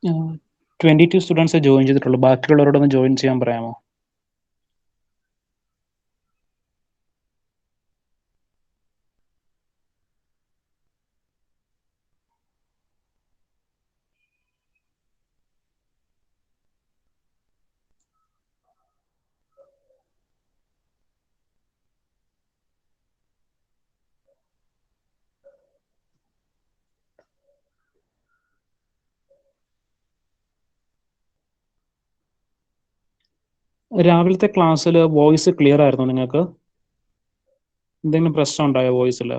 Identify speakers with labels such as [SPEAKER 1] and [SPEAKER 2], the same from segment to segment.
[SPEAKER 1] 22 students join ചെയ്തിട്ടുള്ളൂ. ബാക്കിയുള്ളവരോടൊന്ന് join ചെയ്യാൻ പറയാമോ? രാവിലത്തെ ക്ലാസ്സിൽ വോയിസ് ക്ലിയർ ആയിരുന്നു നിങ്ങൾക്ക്? എന്തെങ്കിലും പ്രശ്നം ഉണ്ടായോ വോയിസിൽ?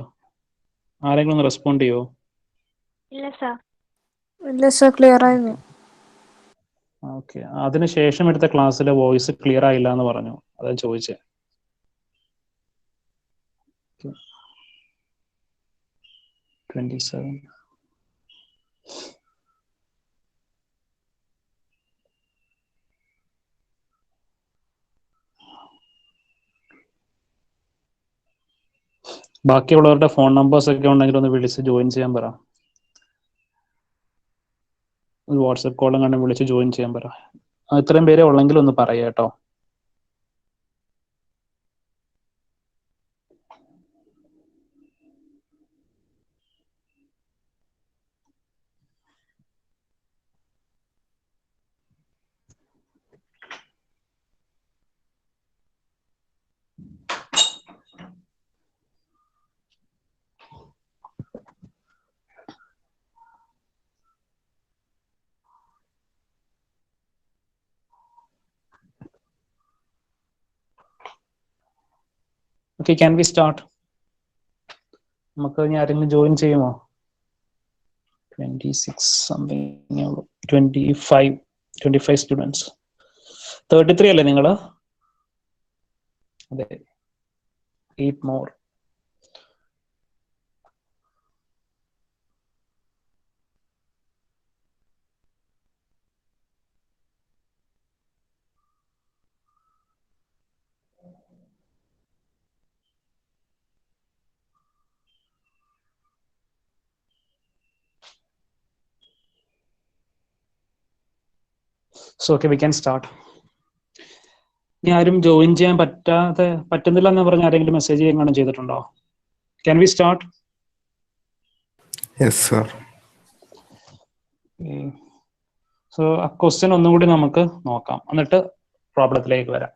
[SPEAKER 1] ആരെങ്കിലും ഒന്ന് റെസ്പോണ്ട് ചെയ്യോ?
[SPEAKER 2] ഇല്ല സർ, ക്ലിയർ ആയിരുന്നു.
[SPEAKER 1] ഓക്കെ, അതിനുശേഷം എടുത്ത ക്ലാസ്സിൽ വോയിസ് ക്ലിയർ ആയില്ല എന്ന് പറഞ്ഞു, അതാ ചോദിച്ചേ. Okay. 27. ബാക്കിയുള്ളവരുടെ ഫോൺ നമ്പേഴ്സ് ഒക്കെ ഉണ്ടെങ്കിൽ ഒന്ന് വിളിച്ച് ജോയിൻ ചെയ്യാൻ പറ. ഒരു വാട്സപ്പ് കോളും കണ്ട് വിളിച്ച് ജോയിൻ ചെയ്യാൻ പറ. ഇത്രയും പേരെ ഉള്ളെങ്കിൽ ഒന്ന് പറയാം കേട്ടോ. Okay, can we start? നമുക്ക് ഇനി ആരെങ്കിലും ജോയിൻ ചെയ്യുമോ? 26 സംതിങ്, 25 സ്റ്റുഡൻസ്. 33 അല്ലേ നിങ്ങൾ? അതെ, 8 more. So okay, we can start. ഇനി ആരും ജോയിൻ ചെയ്യാൻ പറ്റുന്നില്ല എന്ന് പറഞ്ഞ ആരെങ്കിലും മെസ്സേജ് എങ്ങാനും ചെയ്തിട്ടുണ്ടോ? Can we start?
[SPEAKER 3] Yes sir.
[SPEAKER 1] So ആ ക്വസ്റ്റ്യൻ ഒന്നുകൂടി നമുക്ക് നോക്കാം, എന്നിട്ട് പ്രോബ്ലത്തിലേക്ക് വരാം.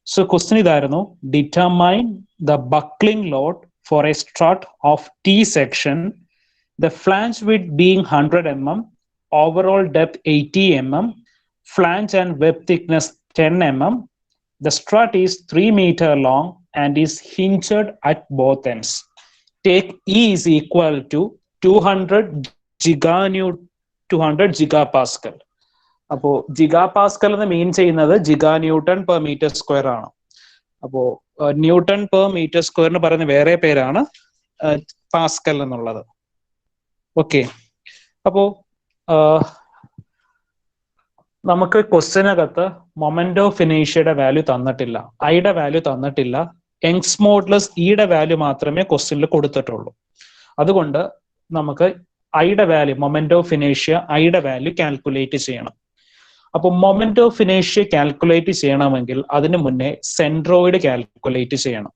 [SPEAKER 1] സോ ക്വസ്റ്റ്യൻ ഇതായിരുന്നു: determine the buckling load for a strut of T section, the flange width being 100 mm, overall depth 80 mm, flange and web thickness 10 mm. The strut is 3 meter long and is hinged at both ends. Take E is equal to 200 gigapascal. അപ്പോൾ ജിഗാപാസ്കൽ എന്ന് mean ചെയ്യുന്നത് giga newton per metre square ആണ്. അപ്പോൾ newton per metre സ്ക്വയറിന് പറയുന്ന വേറെ പേരാണ് Pascal എന്നുള്ളത്. ഓക്കെ, അപ്പോ നമുക്ക് ക്വസ്റ്റ്യനകത്ത് മൊമെന്റ് ഓഫ് ഇനേഷ്യയുടെ വാല്യൂ തന്നിട്ടില്ല, ഐയുടെ വാല്യൂ തന്നിട്ടില്ല, യങ്സ് മോഡുലസ് ഇയുടെ വാല്യൂ മാത്രമേ ക്വസ്റ്റ്യനിൽ കൊടുത്തിട്ടുള്ളൂ. അതുകൊണ്ട് നമുക്ക് ഐയുടെ വാല്യൂ, മൊമെന്റ് ഓഫ് ഇനേഷ്യ ഐയുടെ വാല്യൂ കാൽക്കുലേറ്റ് ചെയ്യണം. അപ്പോൾ മൊമെന്റ് ഓഫ് ഇനേഷ്യ കാൽക്കുലേറ്റ് ചെയ്യണമെങ്കിൽ അതിന് മുന്നേ സെൻട്രോയിഡ് കാൽക്കുലേറ്റ് ചെയ്യണം.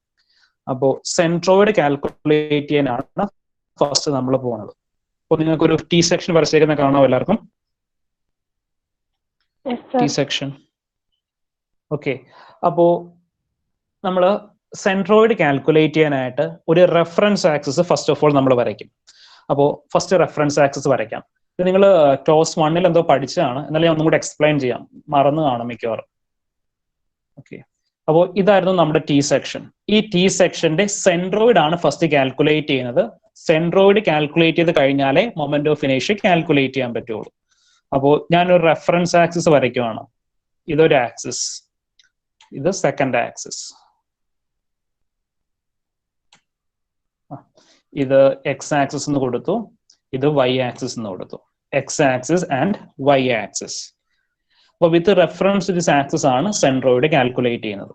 [SPEAKER 1] അപ്പോൾ സെൻട്രോയിഡ് കാൽക്കുലേറ്റ് ചെയ്യാനാണ് ഫസ്റ്റ് നമ്മൾ പോകുന്നത്. അപ്പോൾ നിങ്ങൾക്ക് ഒരു T സെക്ഷൻ വരച്ചേക്കുന്ന കാണാം എല്ലാവർക്കും? T section. ഓക്കെ, അപ്പോ നമ്മൾ സെൻട്രോയിഡ് കാൽക്കുലേറ്റ് ചെയ്യാനായിട്ട് ഒരു reference axis first of all നമ്മൾ വരയ്ക്കും. അപ്പോൾ ഫസ്റ്റ് റെഫറൻസ് ആക്സിസ് വരയ്ക്കാം. ഇത് നിങ്ങൾ ക്ലാസ് 1 എന്തോ പഠിച്ചതാണ്, എന്നാലും ഞാൻ ഒന്നും കൂടെ എക്സ്പ്ലെയിൻ ചെയ്യാം, മറന്നു കാണും മിക്കവാറും. ഓക്കെ, അപ്പോൾ ഇതായിരുന്നു നമ്മുടെ T സെക്ഷൻ. ഈ T സെക്ഷന്റെ സെൻട്രോയിഡ് ആണ് ഫസ്റ്റ് കാൽക്കുലേറ്റ് ചെയ്യുന്നത്. സെൻട്രോയിഡ് കാൽക്കുലേറ്റ് ചെയ്ത് കഴിഞ്ഞാലേ മൊമെന്റ് ഓഫ് ഇനേഷ്യ കാൽക്കുലേറ്റ് ചെയ്യാൻ പറ്റുള്ളൂ. അപ്പോൾ ഞാനൊരു റെഫറൻസ് ആക്സിസ് വരയ്ക്കുവാണ്. ഇതൊരു ആക്സിസ്, ഇത് സെക്കൻഡ് ആക്സിസ്, ഇത് എക്സ് ആക്സിസ് എന്ന് കൊടുത്തു, ഇത് വൈ ആക്സിസ് എന്ന് കൊടുത്തു. X axis and Y axis. അപ്പോൾ വിത്ത് റെഫറൻസ് ദിസ് ആക്സിസ് ആണ് സെൻട്രോയിഡ് കാൽക്കുലേറ്റ് ചെയ്യുന്നത്.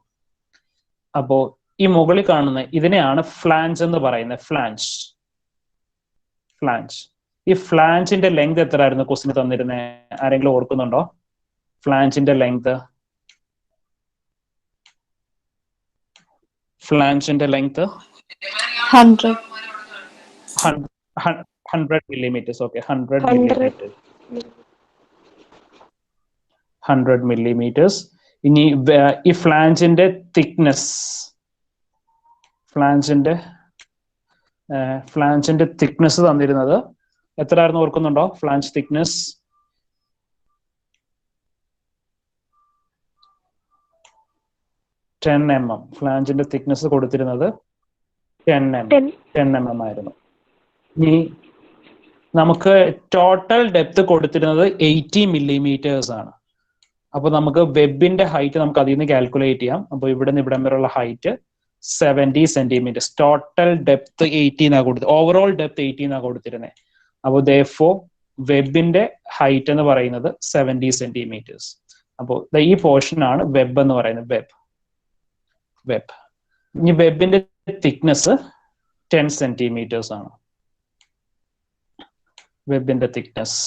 [SPEAKER 1] അപ്പോൾ ഈ മുകളിൽ കാണുന്ന ഇതിനെയാണ് ഫ്ലാഞ്ച് എന്ന് പറയുന്നത്. ഫ്ലാഞ്ച്. ഈ ഫ്ലാഞ്ചിന്റെ ലെങ്ത് എത്രയായിരുന്നു ക്വസ്റ്റിന് തന്നിരുന്നേ? ആരെങ്കിലും ഓർക്കുന്നുണ്ടോ? ഫ്ലാഞ്ചിന്റെ length, ഫ്ലാഞ്ചിന്റെ length
[SPEAKER 2] 100
[SPEAKER 1] millimeters. Okay, 100 millimeters. 100 millimeters. ഇനി ഈ ഫ്ലാഞ്ചിന്റെ തിക്നെസ്, ഫ്ലാഞ്ചിന്റെ തിക്നെസ് തന്നിരുന്നത് എത്രയായിരുന്നു ഓർക്കുന്നുണ്ടോ? Flange thickness 10 mm. ഫ്ലാഞ്ചിന്റെ തിക്നെസ് കൊടുത്തിരുന്നത് 10 mm ആയിരുന്നു. ഇനി നമുക്ക് ടോട്ടൽ ഡെപ്ത് കൊടുത്തിരുന്നത് 80 millimeters ആണ്. അപ്പൊ നമുക്ക് വെബിന്റെ ഹൈറ്റ് നമുക്ക് അതിൽ നിന്ന് കാൽക്കുലേറ്റ് ചെയ്യാം. അപ്പൊ ഇവിടെ നിന്ന് ഇവിടം വരെയുള്ള ഹൈറ്റ് 70 centimeters. ടോട്ടൽ ഡെപ്ത് 18 കൊടുത്തത്, ഓവറോൾ ഡെപ്ത് 18 കൊടുത്തിരുന്നത്. അപ്പോൾ therefore വെബിന്റെ ഹൈറ്റ് എന്ന് പറയുന്നത് 70 centimeters. അപ്പോൾ ഈ പോർഷൻ ആണ് വെബ് എന്ന് പറയുന്നത്. വെബ് ഇനി വെബിന്റെ തിക്നെസ് 10 centimeters ആണ്. വെബിന്റെ തിക്നെസ്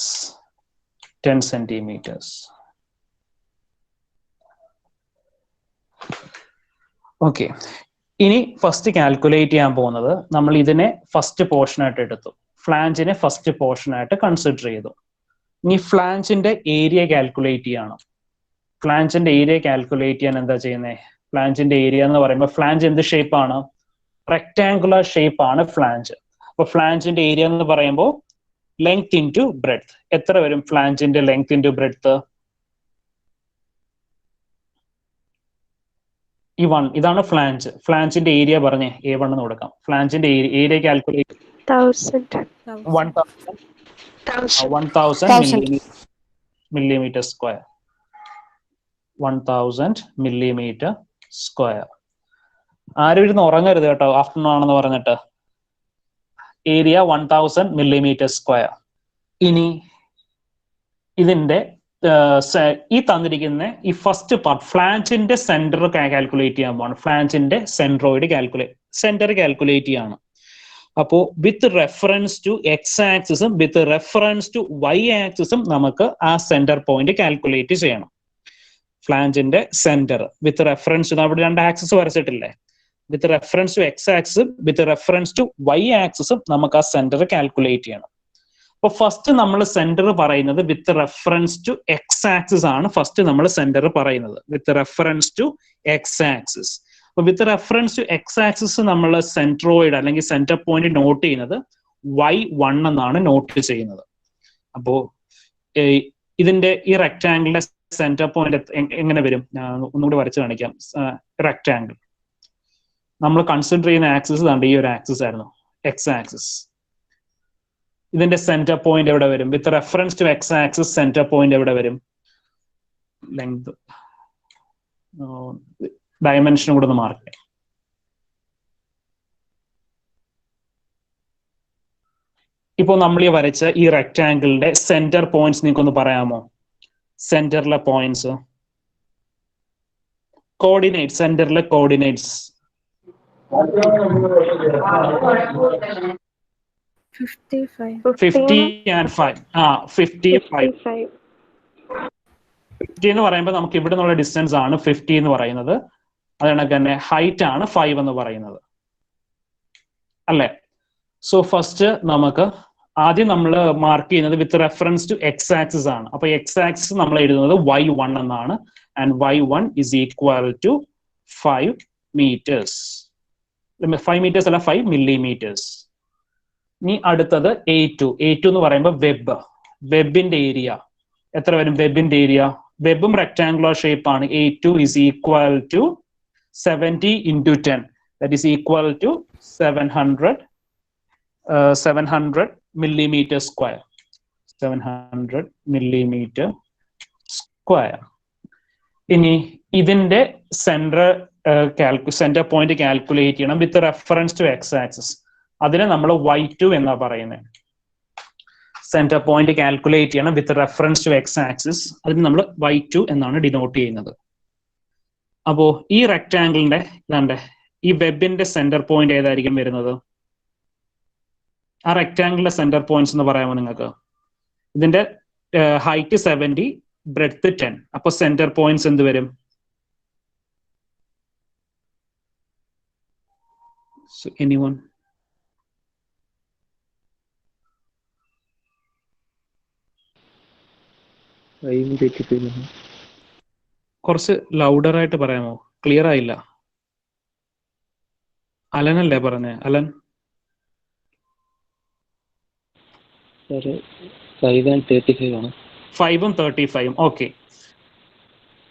[SPEAKER 1] 10 centimeters. ഓക്കെ, ഇനി ഫസ്റ്റ് കാൽക്കുലേറ്റ് ചെയ്യാൻ പോകുന്നത്, നമ്മൾ ഇതിനെ ഫസ്റ്റ് പോർഷൻ ആയിട്ട് എടുത്തു, ഫ്ലാഞ്ചിനെ ഫസ്റ്റ് പോർഷൻ ആയിട്ട് കൺസിഡർ ചെയ്തു. ഇനി ഫ്ലാഞ്ചിന്റെ ഏരിയ കാൽക്കുലേറ്റ് ചെയ്യണം. ഫ്ലാഞ്ചിന്റെ ഏരിയ കാൽക്കുലേറ്റ് ചെയ്യാൻ എന്താ ചെയ്യുന്നത്? ഫ്ലാഞ്ചിന്റെ ഏരിയ എന്ന് പറയുമ്പോൾ, ഫ്ലാഞ്ച് എന്ത് ഷേപ്പ് ആണ്? റെക്ടാങ്കുലർ ഷേപ്പ് ആണ് ഫ്ലാഞ്ച്. അപ്പൊ ഫ്ലാഞ്ചിന്റെ ഏരിയ എന്ന് പറയുമ്പോൾ ലെങ്ത് ഇൻറ്റു ബ്രെഡ്ത്ത്. എത്ര വരും ഫ്ലാഞ്ചിന്റെ ലെങ്ത് ഇൻറ്റു ബ്രെഡ്ത്ത്? ഈ 1, ഇതാണ് ഫ്ലാഞ്ച്. ഫ്ലാഞ്ചിന്റെ ഏരിയ പറഞ്ഞേ, A1 എന്ന് കൊടുക്കാം. ഫ്ലാഞ്ചിന്റെ area calculate 1000 millimeter square. 1000 millimeter square. ആരും ഇരുന്ന് ഉറങ്ങരുത് കേട്ടോ, ആഫ്റ്റർനൂൺ ആണെന്ന് പറഞ്ഞിട്ട്. Area 1000 millimeter square. ഇനി ഇതിന്റെ ഈ തന്നിരിക്കുന്ന ഈ ഫസ്റ്റ് പാർട്ട് ഫ്ലാഞ്ചിന്റെ സെന്റർ കാൽക്കുലേറ്റ് ചെയ്യാൻ പോവാണ്. ഫ്ലാഞ്ചിന്റെ സെൻട്രോയിഡ് സെന്റർ കാൽക്കുലേറ്റ് ചെയ്യാണ്. അപ്പോ വിത്ത് റെഫറൻസ് ടു എക്സ് ആക്സിസും വിത്ത് റെഫറൻസ് ടു വൈ ആക്സിസും നമുക്ക് ആ സെന്റർ പോയിന്റ് കാൽക്കുലേറ്റ് ചെയ്യണം. ഫ്ലാഞ്ചിന്റെ സെന്റർ വിത്ത് റെഫറൻസ്, അവിടെ 2 ആക്സിസ് വരച്ചിട്ടില്ലേ? വിത്ത് റെഫറൻസ് ടു എക്സ് ആക്സിസും വിത്ത് റെഫറൻസ് ടു വൈ ആക്സിസും നമുക്ക് ആ സെന്റർ കാൽക്കുലേറ്റ് ചെയ്യണം. അപ്പൊ ഫസ്റ്റ് നമ്മൾ സെന്റർ പറയുന്നത് with reference to X axis ആണ്. ഫസ്റ്റ് നമ്മൾ സെന്റർ പറയുന്നത് with reference to X axis. അപ്പൊ with reference to X axis നമ്മൾ സെൻട്രോയിഡ് അല്ലെങ്കിൽ സെന്റർ പോയിന്റ് നോട്ട് ചെയ്യുന്നത് y1 എന്നാണ് നോട്ട് ചെയ്യുന്നത്. അപ്പോ ഇതിന്റെ ഈ റെക്ടാംഗിളിന്റെ സെന്റർ പോയിന്റ് എങ്ങനെ വരും? ഞാൻ ഒന്നുകൂടി വരച്ച് കാണിക്കാം. റെക്ടാംഗിൾ നമ്മൾ കൺസിഡർ ചെയ്യുന്ന ആക്സിസ് ആണ് ഈ ഒരു ആക്സിസ് ആയിരുന്നു, എക്സ് ആക്സിസ്. ഇതിന്റെ സെന്റർ പോയിന്റ് എവിടെ വരും? With reference to X axis centre point എവിടെ വരും? ലെങ്ത് ഡയമെൻഷൻ കൂടെ ഒന്ന് മാർക്ക് ചെയ്യാം. ഇപ്പോൾ നമ്മൾ ഈ വരച്ച ഈ റെക്ടാംഗിളിന്റെ സെന്റർ പോയിന്റ്സ് നിങ്ങൾക്കൊന്ന് പറയാമോ? സെന്ററിലെ പോയിന്റ്സ്, കോർഡിനേറ്റ്, സെന്ററിലെ കോർഡിനേറ്റ്സ്. 50 and 5. 55 എന്ന് പറയുമ്പോൾ നമുക്ക് ഇവിടെ നിന്നുള്ള ഡിസ്റ്റൻസ് ആണ് 50 എന്ന് പറയുന്നത്. അതുകൊണ്ട് തന്നെ ഹൈറ്റ് ആണ് 5 എന്ന് പറയുന്നത്, അല്ലേ? സോ ഫസ്റ്റ് നമുക്ക് ആദ്യം നമ്മൾ മാർക്ക് ചെയ്യുന്നത് with reference to X axis ആണ്. അപ്പൊ എക്സ് ആക്സിസ് നമ്മൾ എഴുതുന്നത് y1 എന്നാണ്. And y1 is equal to 5 meters. 5 meters അല്ല, 5 millimeters. ഇനി അടുത്തത് A2 എന്ന് പറയുമ്പോൾ വെബിന്റെ ഏരിയ എത്ര വരും? വെബിന്റെ ഏരിയ, വെബും റെക്ടാങ്കുലർ ഷേപ്പ് ആണ്. A2 is equal to 70 into 10, that is equal to 700 millimeter square. 700 millimeter square. ഇനി ഇതിന്റെ സെന്റർ പോയിന്റ് കാൽക്കുലേറ്റ് ചെയ്യണം with reference to X axis. അതിനെ നമ്മൾ y2 എന്നാ പറയുന്നത്. സെന്റർ പോയിന്റ് കാൽക്കുലേറ്റ് ചെയ്യണം with reference to X axis. അതിന് നമ്മൾ y2 എന്നാണ് ഡിനോട്ട് ചെയ്യുന്നത്. അപ്പോ ഈ റെക്ടാംഗിളിന്റെ ഈ വെബിന്റെ സെന്റർ പോയിന്റ് ഏതായിരിക്കും വരുന്നത്? ആ റെക്ടാംഗിളിന്റെ സെന്റർ പോയിന്റ്സ് എന്ന് പറയാമോ നിങ്ങൾക്ക്? ഇതിന്റെ ഹൈറ്റ് 70, ബ്രെഡ്ത്ത് 10. അപ്പൊ സെന്റർ പോയിന്റ്സ് എന്ത് വരും? എനിവൺ? കുറച്ച് ലൗഡർ ആയിട്ട് പറയാമോ? ക്ലിയർ ആയില്ല. അലനല്ലേ പറഞ്ഞേ? അലൻ?
[SPEAKER 3] 5 and 35 ആണ്.
[SPEAKER 1] 5 ഉം 35. ഓക്കെ.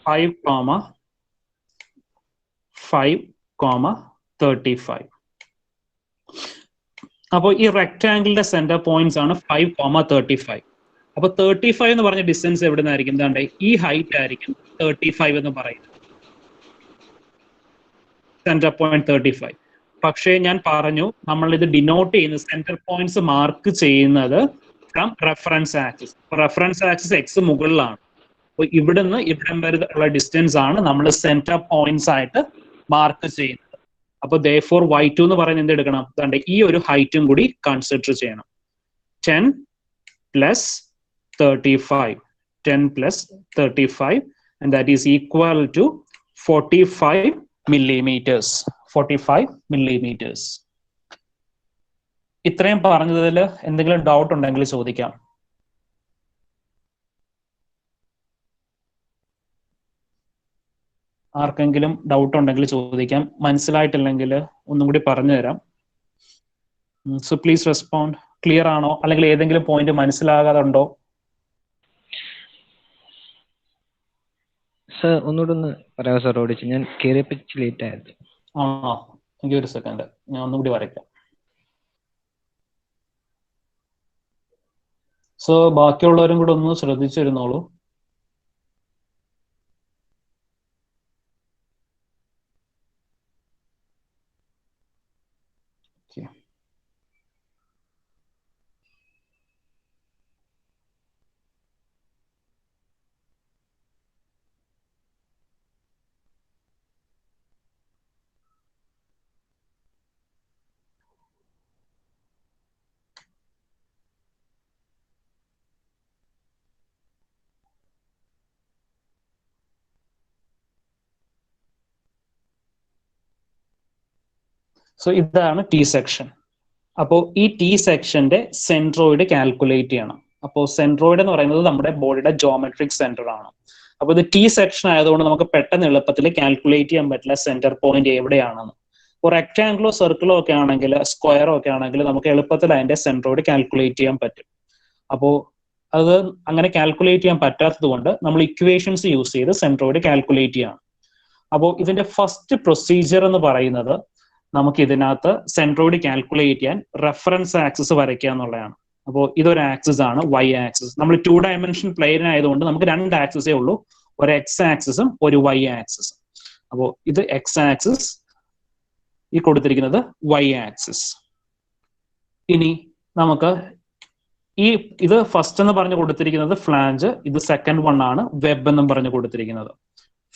[SPEAKER 1] 5,5,35. അപ്പോൾ ഈ റെക്ടാംഗിളിന്റെ സെന്റർ പോയിന്റ്സ് ആണ് 5,35. അപ്പൊ 35 എന്ന് പറഞ്ഞ ഡിസ്റ്റൻസ് എവിടെ നിന്നായിരിക്കും? എന്താണ്ട് ഈ ഹൈറ്റ് ആയിരിക്കും 35 എന്ന് പറയുന്നത്, സെന്റർ പോയിന്റ് 35. പക്ഷേ ഞാൻ പറഞ്ഞു നമ്മൾ ഇത് ഡിനോട്ട് ചെയ്യുന്ന സെന്റർ പോയിന്റ്സ് മാർക്ക് ചെയ്യുന്നത് from reference axis. Reference axis X മുകളിലാണ്. അപ്പോൾ ഇവിടുന്ന് ഇവിടം വരെ ഉള്ള ഡിസ്റ്റൻസ് ആണ് നമ്മൾ സെന്റർ പോയിന്റ്സ് ആയിട്ട് മാർക്ക് ചെയ്യുന്നത്. അപ്പൊ therefore y2 എന്ന് പറയുന്നത് എന്ത് എടുക്കണം? അതുകൊണ്ട് ഈ ഒരു ഹൈറ്റും കൂടി കൺസിഡർ ചെയ്യണം. 10 plus 35, 10 plus 35, and that is equal to 45 millimeters. 45 millimeters. ഇത്രയും പറഞ്ഞതിൽ എന്തെങ്കിലും ഡൗട്ട് ഉണ്ടെങ്കിൽ ചോദിക്കാം. ആർക്കെങ്കിലും ഡൗട്ട് ഉണ്ടെങ്കിൽ ചോദിക്കാം. മനസ്സിലായിട്ടില്ലെങ്കിൽ ഒന്നും കൂടി പറഞ്ഞു തരാം. So please respond. ക്ലിയർ ആണോ? അല്ലെങ്കിൽ ഏതെങ്കിലും പോയിന്റ് മനസ്സിലാകാതെ ഉണ്ടോ?
[SPEAKER 3] സർ ഒന്നുകൂടെ ഒന്ന് പറയാമോ സാർ? ഓടിച്ച് ഞാൻ കയറിയപ്പോ ലേറ്റ് ആയത്.
[SPEAKER 1] എനിക്ക് ഒരു സെക്കൻഡ്, ഞാൻ ഒന്നും കൂടി വരയ്ക്കാം. സോ ബാക്കിയുള്ളവരും കൂടെ ഒന്ന് ശ്രദ്ധിച്ചിരുന്നോളൂ. സോ ഇതാണ് ടി സെക്ഷൻ. അപ്പോൾ ഈ ടി സെക്ഷന്റെ സെൻട്രോയിഡ് കാൽക്കുലേറ്റ് ചെയ്യണം. അപ്പോൾ സെൻട്രോയിഡ് എന്ന് പറയുന്നത് നമ്മുടെ ബോഡിയുടെ ജോമെട്രിക് സെന്റർ ആണ്. അപ്പോൾ ഇത് ടി സെക്ഷൻ ആയതുകൊണ്ട് നമുക്ക് പെട്ടെന്ന് എളുപ്പത്തിൽ കാൽക്കുലേറ്റ് ചെയ്യാൻ പറ്റില്ല സെന്റർ പോയിന്റ് എവിടെയാണെന്ന്. ഇപ്പോൾ റെക്ടാംഗിളോ സർക്കിളോ ഒക്കെ ആണെങ്കിൽ, സ്ക്വയറോ ഒക്കെ ആണെങ്കിൽ നമുക്ക് എളുപ്പത്തിൽ അതിന്റെ സെൻട്രോയിഡ് കാൽക്കുലേറ്റ് ചെയ്യാൻ പറ്റും. അപ്പോൾ അത് അങ്ങനെ കാൽക്കുലേറ്റ് ചെയ്യാൻ പറ്റാത്തത് കൊണ്ട് നമ്മൾ ഇക്വേഷൻസ് യൂസ് ചെയ്ത് സെൻട്രോയിഡ് കാൽക്കുലേറ്റ് ചെയ്യണം. അപ്പോൾ ഇതിന്റെ ഫസ്റ്റ് പ്രൊസീജിയർ എന്ന് പറയുന്നത് നമുക്ക് ഇതിനകത്ത് സെൻട്രോയിഡ് കാൽക്കുലേറ്റ് ചെയ്യാൻ റെഫറൻസ് ആക്സിസ് വരയ്ക്കുക എന്നുള്ളതാണ്. അപ്പോൾ ഇതൊരു ആക്സിസ് ആണ്, വൈ ആക്സിസ്. നമ്മൾ 2 ഡയമെൻഷൻ പ്ലെയിൻ ആയതുകൊണ്ട് നമുക്ക് 2 ആക്സിസേ ഉള്ളൂ, ഒരു എക്സ് ആക്സിസും ഒരു വൈ ആക്സിസും. അപ്പോൾ ഇത് എക്സ് ആക്സിസ്, ഈ കൊടുത്തിരിക്കുന്നത് വൈ ആക്സിസ്. ഇനി നമുക്ക് ഇത് ഫസ്റ്റ് എന്ന് പറഞ്ഞു കൊടുത്തിരിക്കുന്നത് ഫ്ലാഞ്ച്, ഇത് സെക്കൻഡ് വൺ ആണ് വെബ് എന്നും പറഞ്ഞു കൊടുത്തിരിക്കുന്നത്.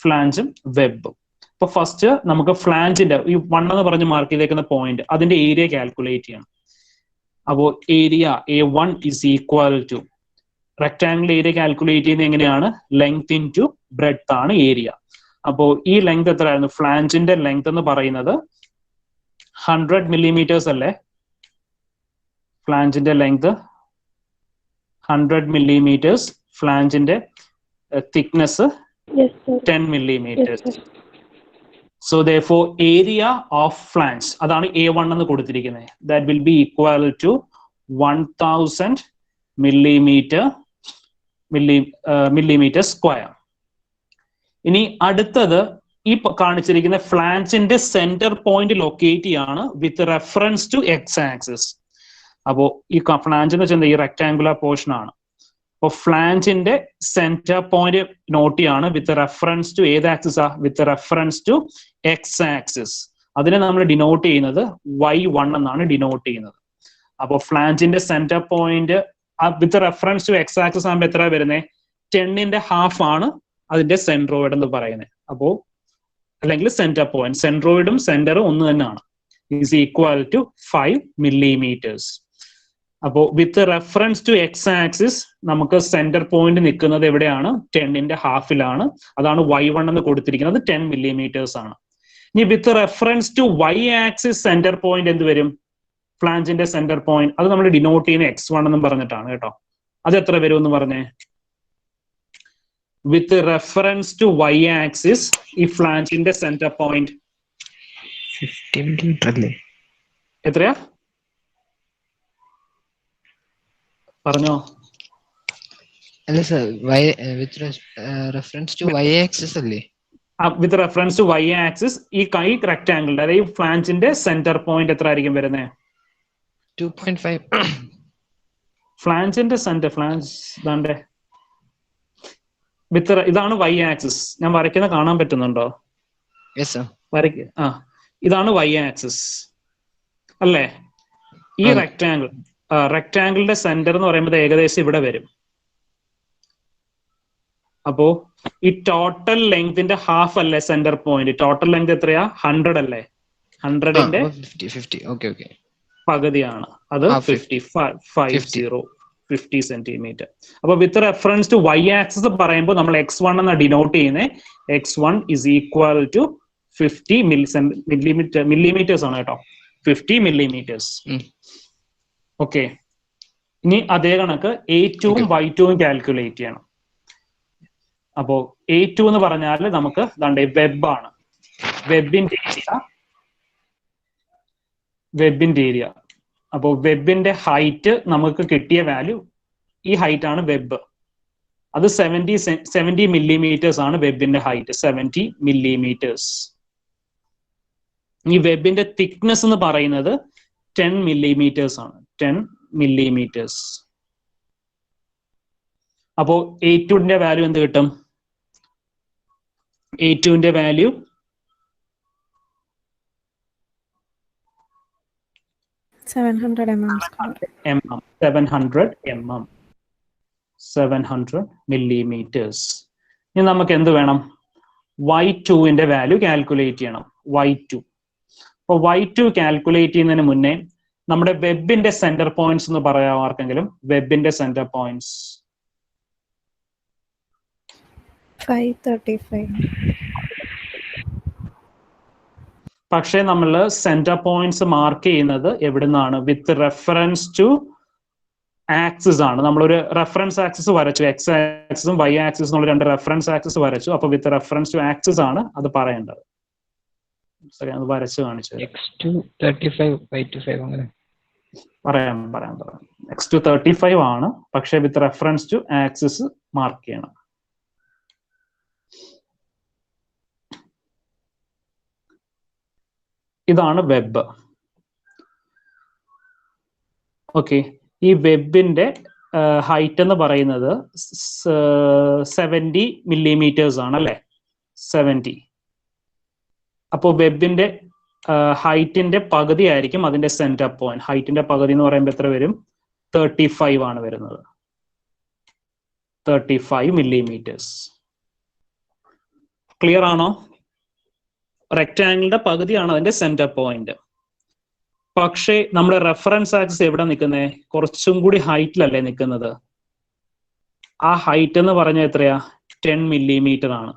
[SPEAKER 1] ഫ്ലാഞ്ചും വെബും. അപ്പൊ ഫസ്റ്റ് നമുക്ക് ഫ്ലാഞ്ചിന്റെ ഈ 1 എന്ന് പറഞ്ഞ് മാർക്ക് ചെയ്തേക്കുന്ന പോയിന്റ്, അതിന്റെ ഏരിയ കാൽക്കുലേറ്റ് ചെയ്യണം. അപ്പോൾ area A1 is equal to rectangle area calculate ചെയ്യുന്നത് എങ്ങനെയാണ്? ലെങ്ത് ഇൻ ടു ബ്രെഡ്ത്ത് ആണ് ഏരിയ. അപ്പോൾ ഈ ലെങ്ത് എത്രയായിരുന്നു? ഫ്ലാഞ്ചിന്റെ ലെങ്ത് എന്ന് പറയുന്നത് 100 millimeters അല്ലേ? ഫ്ലാഞ്ചിന്റെ ലെങ്ത് 100 millimeters, ഫ്ലാഞ്ചിന്റെ thickness 10 millimeters. So therefore area of flange, അതാണ് A1 എന്ന് കൊടുത്തിരിക്കുന്നത്. That will be equal to 1000 millimeter square. ഇനി അടുത്തത് ഈ കാണിച്ചിരിക്കുന്ന ഫ്ലാഞ്ചിന്റെ സെന്റർ പോയിന്റ് ലൊക്കേറ്റ് ചെയ്യാണ് with reference to X axis. അപ്പോൾ ഈ ഫ്ലാഞ്ച് എന്ന് വെച്ചാൽ ഈ റെക്ടാംഗുലർ പോർഷൻ ആണ്. അപ്പോൾ ഫ്ലാഞ്ചിന്റെ സെന്റർ പോയിന്റ് നോട്ട് ചെയ്യാണ് വിത്ത് റെഫറൻസ് ടു ഏത് ആക്സിസാ? With reference to X axis. അതിനെ നമ്മൾ ഡിനോട്ട് ചെയ്യുന്നത് y1 എന്നാണ് ഡിനോട്ട് ചെയ്യുന്നത്. അപ്പോൾ ഫ്ലാഞ്ചിന്റെ centre point with reference to X axis ആകുമ്പോൾ എത്ര വരുന്നത്? 10ന്റെ ഹാഫ് ആണ് അതിന്റെ സെൻട്രോയിഡ് എന്ന് പറയുന്നത്. അപ്പോൾ അല്ലെങ്കിൽ സെന്റർ പോയിന്റ്, സെൻട്രോയിഡും സെന്ററും ഒന്ന് തന്നെയാണ്. Is equal to 5 millimeters. അപ്പോ with reference to X axis നമുക്ക് സെന്റർ പോയിന്റ് നിൽക്കുന്നത് എവിടെയാണ്? 10ന്റെ ഹാഫിലാണ്. അതാണ് y1 എന്ന് കൊടുത്തിരിക്കുന്നത്, 10 മില്ലിമീറ്റേഴ്സ് ആണ്. ഇനി with reference to y axis centre point എന്ത് വരും? ഫ്ലാഞ്ചിന്റെ സെന്റർ പോയിന്റ് അത് നമ്മൾ ഡിനോട്ട് ചെയ്യുന്ന x1 എന്നും പറഞ്ഞിട്ടാണ് കേട്ടോ. അത് എത്ര വരും എന്ന് പറഞ്ഞേ? With reference to y axis ഈ ഫ്ലാഞ്ചിന്റെ സെന്റർ പോയിന്റ്
[SPEAKER 3] 50 മില്ലിമീറ്റർ അല്ലേ?
[SPEAKER 1] എത്രയാ പറഞ്ഞോ?
[SPEAKER 3] അല്ല sir, with reference to y axis അല്ലേ?
[SPEAKER 1] With reference to y axis ഈ കൈ റെക്ടാംഗിൾ അതായത് ഈ ഫ്ലാഞ്ചിന്റെ സെന്റർ പോയിന്റ് എത്ര ആയിരിക്കും വരുന്നത്?
[SPEAKER 3] 2.5.
[SPEAKER 1] ഫ്ലാഞ്ചിന്റെ സെന്റർ ഫ്ലാഞ്ച് ഇതാണ്ടേ വിത്ത് ഇതാണ് y ആക്സിസ്. ഞാൻ വരയ്ക്കുന്ന കാണാൻ പറ്റുന്നുണ്ടോ?
[SPEAKER 3] Yes sir.
[SPEAKER 1] ഇതാണ് y ആക്സിസ് അല്ലേ? ഈ റെക്ടാംഗിളിന്റെ സെന്റർ എന്ന് പറയുമ്പോൾ ഏകദേശം ഇവിടെ വരും. അപ്പോ ഈ ടോട്ടൽ ലെങ്തിന്റെ ഹാഫ് അല്ലേ സെന്റർ പോയിന്റ്? ടോട്ടൽ ലെങ്ത് എത്രയാ? 100 അല്ലേ? 100ന്റെ
[SPEAKER 3] 50
[SPEAKER 1] പകുതിയാണ് അത് 50 സെന്റിമീറ്റർ. അപ്പൊ with reference to y axis പറയുമ്പോൾ നമ്മൾ x1 എന്ന ഡിനോട്ട് ചെയ്യുന്നത്. x1 is equal to 50 millimetres ആണ് കേട്ടോ. 50 മില്ലിമീറ്റേഴ്സ്. ഓക്കെ, ഇനി അതേ കണക്ക് A2 ഉം y2 ഉം കാൽക്കുലേറ്റ് ചെയ്യണം. അപ്പോ A2 എന്ന് പറഞ്ഞാൽ നമുക്ക് വെബ് ആണ്. വെബിന്റെ ഏരിയ. അപ്പോ വെബിന്റെ ഹൈറ്റ് നമുക്ക് കിട്ടിയ വാല്യൂ, ഈ ഹൈറ്റ് ആണ് വെബ്. അത് 70 മില്ലിമീറ്റേഴ്സ് ആണ് വെബിന്റെ ഹൈറ്റ്, 70 മില്ലിമീറ്റേഴ്സ്. ഈ വെബിന്റെ തിക്നെസ് എന്ന് പറയുന്നത് 10 മില്ലിമീറ്റേഴ്സ് ആണ്, 10 മില്ലിമീറ്റേഴ്സ്. അപ്പോ A2ന്റെ വാല്യൂ എന്ത് കിട്ടും? A2ന്റെ വാല്യൂ
[SPEAKER 2] 700
[SPEAKER 1] millimeters. ഇനി നമുക്ക് എന്ത് വേണം? y2ന്റെ വാല്യൂ കാൽക്കുലേറ്റ് ചെയ്യണം. y2. അപ്പൊ y2 കാൽക്കുലേറ്റ് ചെയ്യുന്നതിന് മുന്നേ നമ്മുടെ വെബിന്റെ സെന്റർ പോയിന്റ്സ് എന്ന് പറയാം ആർക്കെങ്കിലും? വെബിന്റെ സെന്റർ പോയിന്റ്സ്
[SPEAKER 2] 535.
[SPEAKER 1] പക്ഷേ നമ്മൾ സെന്റർ പോയിന്റ്സ് മാർക്ക് ചെയ്യുന്നത് എവിടുന്നാണ്? വിത്ത് റെഫറൻസ് ടു ആക്സിസ് ആണ്. നമ്മളൊരു റെഫറൻസ് ആക്സിസ് വരച്ചു, എക്സ് ആക്സിസും വൈ ആക്സിസും എന്നുള്ള രണ്ട് റെഫറൻസ് ആക്സിസ് വരച്ചു. അപ്പൊ വിത്ത് റെഫറൻസ് ടു ആക്സിസ് ആണ് അത് പറയേണ്ടത്. അത് വരച്ചു കാണിച്ചു പറയാം. x2 35 ആണ്, പക്ഷെ with reference to axis mark ചെയ്യണം. ഇതാണ് വെബ്. ഓക്കെ, ഈ വെബിന്റെ ഹൈറ്റ് എന്ന് പറയുന്നത് 70 മില്ലിമീറ്റേഴ്സ് ആണ് അല്ലെ? 70. അപ്പോൾ വെബിന്റെ ഹൈറ്റിന്റെ പകുതി ആയിരിക്കും അതിന്റെ സെന്റർ പോയിന്റ്. ഹൈറ്റിന്റെ പകുതി എന്ന് പറയുമ്പോൾ എത്ര വരും? 35 ആണ് വരുന്നത്. 35 മില്ലിമീറ്റേഴ്സ്. ക്ലിയർ ആണോ? റെക്ടാംഗിളിന്റെ പകുതിയാണ് അതിന്റെ സെന്റർ പോയിന്റ്. പക്ഷേ നമ്മുടെ റെഫറൻസ് ആക്സിസ് എവിടെ നിൽക്കുന്നത്? കുറച്ചും കൂടി ഹൈറ്റിലല്ലേ നിൽക്കുന്നത്? ആ ഹൈറ്റ് എന്ന് പറഞ്ഞാൽ എത്രയാ? 10 മില്ലിമീറ്റർ ആണ്.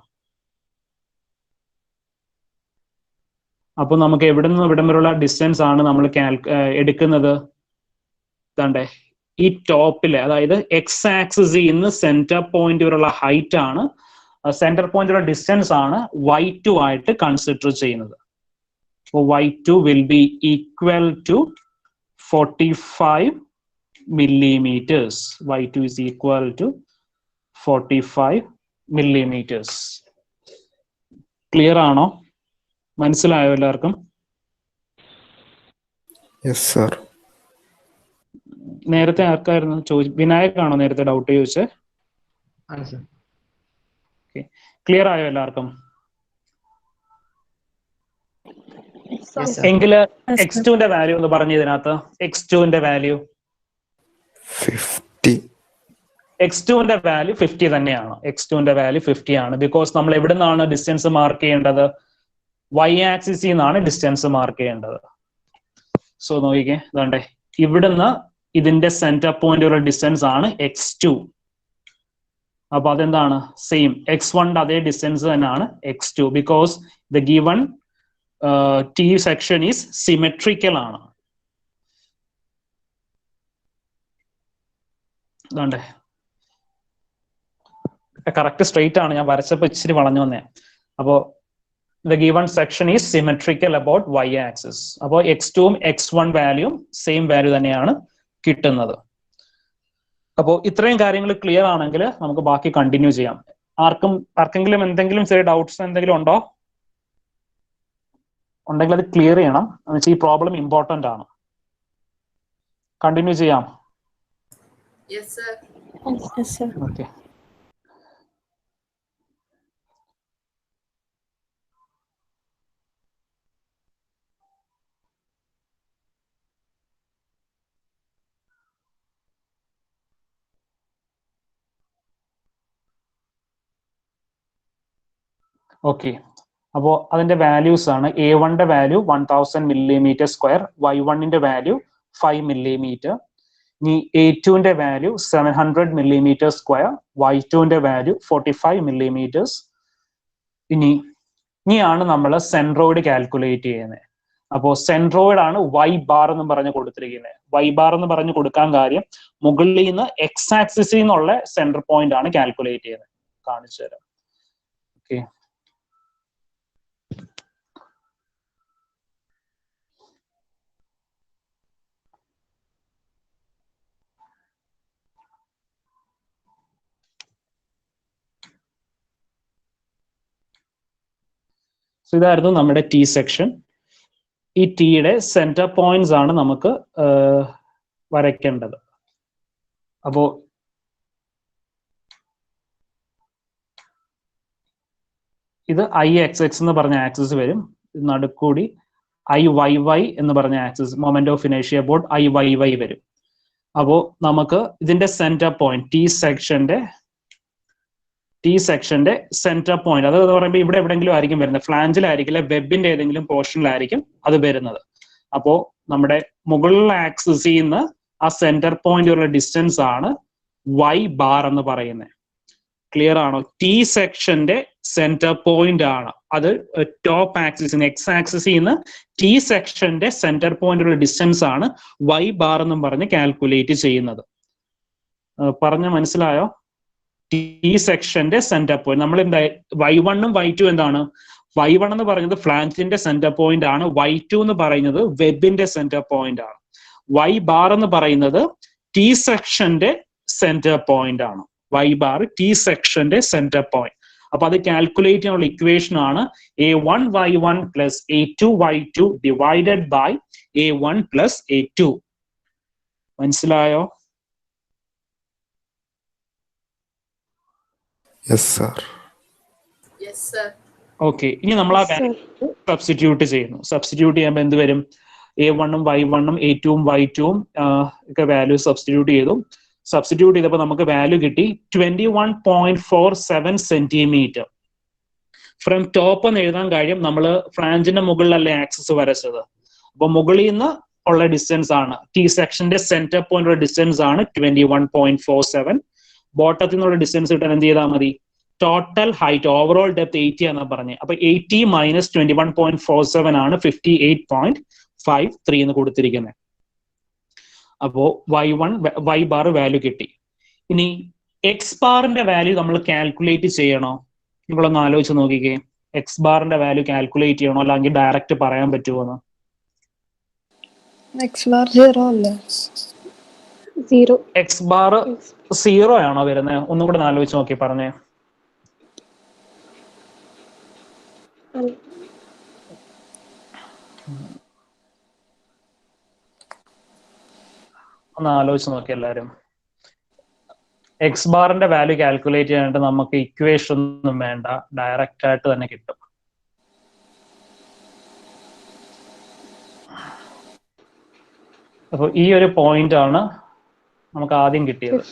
[SPEAKER 1] അപ്പൊ നമുക്ക് എവിടെ നിന്ന് ഇവിടം വരെയുള്ള ഡിസ്റ്റൻസ് ആണ് നമ്മൾ എടുക്കുന്നത്? ഇതാണ്ടേ ഈ ടോപ്പില്, അതായത് എക്സ് ആക്സിസിൽ നിന്ന് സെന്റർ പോയിന്റ് വരെയുള്ള ഹൈറ്റ് ആണ്, സെന്റർ പോയിന്റിലുള്ള ഡിസ്റ്റൻസ് ആണ് y2 ആയിട്ട് കൺസിഡർ ചെയ്യുന്നത്. So y2 will be equal to 45 millimeters. y2 is equal to 45 millimeters. Clear ആണോ? മനസ്സിലായോ എല്ലാവർക്കും?
[SPEAKER 4] Yes sir.
[SPEAKER 1] നേരത്തെ ആർക്കായിരുന്നു വിനായക് ആണോ നേരത്തെ ഡൗട്ട് ചോദിച്ചേ? ക്ലിയർ ആയോ എല്ലാവർക്കും? എങ്കില് x2ന്റെ വാല്യൂ എന്ന് പറഞ്ഞു ഇതിനകത്ത്. x2ന്റെ വാല്യൂ
[SPEAKER 4] 50.
[SPEAKER 1] x2ന്റെ വാല്യൂ 50 തന്നെയാണ്. x2ന്റെ വാല്യൂ 50 ആണ്. ബിക്കോസ് നമ്മൾ എവിടെ നിന്നാണ് ഡിസ്റ്റൻസ് മാർക്ക് ചെയ്യേണ്ടത്? y ആക്സിസിൽ നിന്നാണ് ഡിസ്റ്റൻസ് മാർക്ക് ചെയ്യേണ്ടത്. സോ നോക്കിക്കേ, ഇതാണ്ടേ ഇവിടുന്ന് ഇതിന്റെ സെന്റർ പോയിന്റ് ഡിസ്റ്റൻസ് ആണ് x2. അപ്പൊ അതെന്താണ് സെയിം x1 അതേ ഡിസ്റ്റൻസ് തന്നെയാണ് x2 because the given T section is symmetrical ആണ്. ഇതാണ്ടേ കറക്റ്റ് സ്ട്രെയിറ്റ് ആണ്, ഞാൻ വരച്ചപ്പോ ഇച്ചിരി വളഞ്ഞു വന്നേ. അപ്പോ the given section is symmetrical about y-axis. അപ്പോൾ x2 x1 വാല്യൂം സെയിം വാല്യൂ തന്നെയാണ് കിട്ടുന്നത്. അപ്പോൾ ഇത്രയും കാര്യങ്ങൾ ക്ലിയർ ആണെങ്കിൽ നമുക്ക് ബാക്കി കണ്ടിന്യൂ ചെയ്യാം. ആർക്കെങ്കിലും എന്തെങ്കിലും ചെറിയ ഡൗട്ട്സ് എന്തെങ്കിലും ഉണ്ടോ? ഉണ്ടെങ്കിൽ അത് ക്ലിയർ ചെയ്യണം. എന്നുവെച്ചാൽ ഈ പ്രോബ്ലം ഇമ്പോർട്ടന്റ് ആണ്. കണ്ടിന്യൂ ചെയ്യാം.
[SPEAKER 2] Yes, sir. Yes, sir.
[SPEAKER 1] Okay. Okay, അപ്പോൾ അതിന്റെ വാല്യൂസ് ആണ് A1ന്റെ വാല്യൂ 1000 millimeter square, Y1ന്റെ വാല്യൂ 5 millimeter. ഇനി A2ന്റെ വാല്യൂ 700 millimeter square, Y2ന്റെ വാല്യൂ 45 millimeters. ഇനിയാണ് നമ്മൾ സെൻട്രോയിഡ് കാൽക്കുലേറ്റ് ചെയ്യുന്നത്. അപ്പോൾ സെൻട്രോയിഡ് ആണ് Y ബാർ എന്ന് പറഞ്ഞ് കൊടുത്തിരിക്കുന്നത്. Y ബാർ എന്ന് പറഞ്ഞ് കൊടുക്കാൻ കാര്യം മുകളിൽ നിന്ന് എക്സ് ആക്സിസിൽ നിന്നുള്ള സെന്റർ പോയിന്റ് ആണ് കാൽക്കുലേറ്റ് ചെയ്യുന്നത്. കാണിച്ചു തരാം. ഓക്കെ, ഇതായിരുന്നു നമ്മുടെ T സെക്ഷൻ. ഈ ടിയുടെ സെന്റർ പോയിന്റ്സ് ആണ് നമുക്ക് വരയ്ക്കേണ്ടത്. അപ്പോ ഇത് IXX എന്ന് പറഞ്ഞ ആക്സിസ് വരും. നടുക്കൂടി IYY എന്ന് പറഞ്ഞ ആക്സിസ്, മൊമെന്റ് ഓഫ് ഇനേഷ്യ അബൌട്ട് IYY വരും. അപ്പോ നമുക്ക് ഇതിന്റെ സെന്റർ പോയിന്റ് T സെക്ഷന്റെ സെന്റർ പോയിന്റ് അത് പറയുമ്പോൾ ഇവിടെ എവിടെയെങ്കിലും ആയിരിക്കും വരുന്നത്, ഫ്ലാഞ്ചിലായിരിക്കില്ല, വെബിന്റെ ഏതെങ്കിലും പോർഷനിലായിരിക്കും അത് വരുന്നത്. അപ്പോ നമ്മുടെ മുകളിലെ ആക്സിസിൽ നിന്ന് ആ സെന്റർ പോയിന്റ് ഉള്ള ഡിസ്റ്റൻസ് ആണ് Y ബാർ എന്ന് പറയുന്നത്. ക്ലിയർ ആണോ? T സെക്ഷന്റെ സെന്റർ പോയിന്റ് ആണ് അത്. ടോപ്പ് ആക്സിസിന് എക്സ് ആക്സിസിൽ നിന്ന് T സെക്ഷന്റെ സെന്റർ പോയിന്റ് ഉള്ള ഡിസ്റ്റൻസ് ആണ് Y ബാർ എന്നും പറഞ്ഞ് കാൽക്കുലേറ്റ് ചെയ്യുന്നത്. പറഞ്ഞ മനസ്സിലായോ? T സെക്ഷന്റെ സെന്റർ പോയിന്റ് നമ്മൾ എന്താ Y1ഉം Y2 എന്താണ്? Y1 എന്ന് പറയുന്നത് ഫ്ലാഞ്ചിന്റെ സെന്റർ പോയിന്റ് ആണ്. Y2 എന്ന് പറയുന്നത് വെബിന്റെ സെന്റർ പോയിന്റ് ആണ്. Y ബാർ എന്ന് പറയുന്നത് T സെക്ഷന്റെ സെന്റർ പോയിന്റ് ആണ്. Y ബാർ T സെക്ഷന്റെ സെന്റർ പോയിന്റ്. അപ്പൊ അത് കാൽക്കുലേറ്റ് ചെയ്യാനുള്ള ഇക്വേഷൻ ആണ് A1 Y1 plus A2 Y2 divided by A1 plus A2. മനസ്സിലായോ?
[SPEAKER 4] Yes, sir.
[SPEAKER 2] Yes, sir.
[SPEAKER 1] Okay, ഇനി നമ്മൾ ആ സബ്സ്റ്റിറ്റ്യൂട്ട് ചെയ്യുന്നു. സബ്സ്റ്റിറ്റ്യൂട്ട് ചെയ്യുമ്പോൾ എന്ത് വരും? A1ഉം Y1ഉം A2ഉം Y2ഉം ഒക്കെ വാല്യൂ സബ്സ്റ്റിറ്റ്യൂട്ട് ചെയ്തു. സബ്സ്റ്റിറ്റ്യൂട്ട് ചെയ്തപ്പോൾ നമുക്ക് വാല്യൂ കിട്ടി 21.47 സെന്റിമീറ്റർ. ഫ്രം ടോപ്പ് എന്ന് എഴുതാൻ കാര്യം നമ്മൾ ഫ്ലാഞ്ചിന്റെ മുകളിലല്ലേ ആക്സിസ് വരച്ചത്. അപ്പൊ മുകളിൽ നിന്ന് ഉള്ള ഡിസ്റ്റൻസ് ആണ് T സെക്ഷന്റെ സെന്റർ പോയിന്റ് ഉള്ള ഡിസ്റ്റൻസ് ആണ് 21.47. ബോട്ടത്തിൽ നിന്നുള്ള ഡിസ്റ്റൻസ് കിട്ടാൻ എന്ത് ചെയ്താൽ മതി? ടോട്ടൽ ഹൈറ്റ് ഓവറോൾ ഡെപ്ത് 80 എന്നാ പറഞ്ഞത്. അപ്പൊ 80 മൈനസ് 21.47 ആണ് 58.53 എന്ന് കൊടുത്തിരിക്കുന്നത്. അപ്പോ Y ബാർ വാല്യൂ കിട്ടി. ഇനി X ബാറിന്റെ വാല്യൂ നമ്മൾ കാൽക്കുലേറ്റ് ചെയ്യണോ? നിങ്ങളൊന്ന് ആലോചിച്ച് നോക്കിക്കേ. X ബാറിന്റെ വാല്യൂ കാൽക്കുലേറ്റ് ചെയ്യണോ അല്ലെങ്കിൽ ഡയറക്റ്റ് പറയാൻ പറ്റുമോ?
[SPEAKER 2] X bar 0 അല്ലേ? 0.
[SPEAKER 1] X ബാർ 0 ആണോ വരുന്നത്? ഒന്നും കൂടെ ആലോചിച്ച് നോക്കി പറഞ്ഞേ. ഒന്ന് ആലോചിച്ച് നോക്കി എല്ലാവരും. എക്സ് ബാറിന്റെ വാല്യൂ കാൽക്കുലേറ്റ് ചെയ്യാനായിട്ട് നമുക്ക് ഇക്വേഷൻ ഒന്നും വേണ്ട, ഡയറക്റ്റ് ആയിട്ട് തന്നെ കിട്ടും. അപ്പൊ ഈ ഒരു പോയിന്റ് ആണ് നമുക്ക് ആദ്യം കിട്ടിയത്.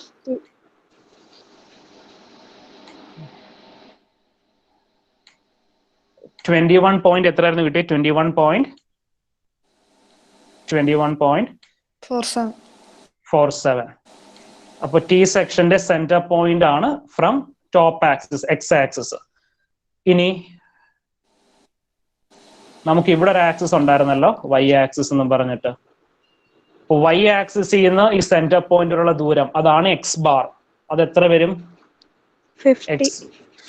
[SPEAKER 1] എത്രയായിരുന്നു കിട്ടിയത്? 21.47. 47. അപ്പോൾ ടി സെക്ഷന്റെ സെന്റർ പോയിന്റ് ആണ് from top axis X axis. ഇനി നമുക്ക് ഇവിടെ ഒരു ആക്സിസ് ഉണ്ടായിരുന്നല്ലോ, വൈ ആക്സിസ് എന്ന് പറഞ്ഞിട്ട്. വൈ ആക്സിസ് ചെയ്യുന്ന ഈ സെന്റർ പോയിന്റിലുള്ള ദൂരം അതാണ് എക്സ് ബാർ. അത് എത്ര വരും?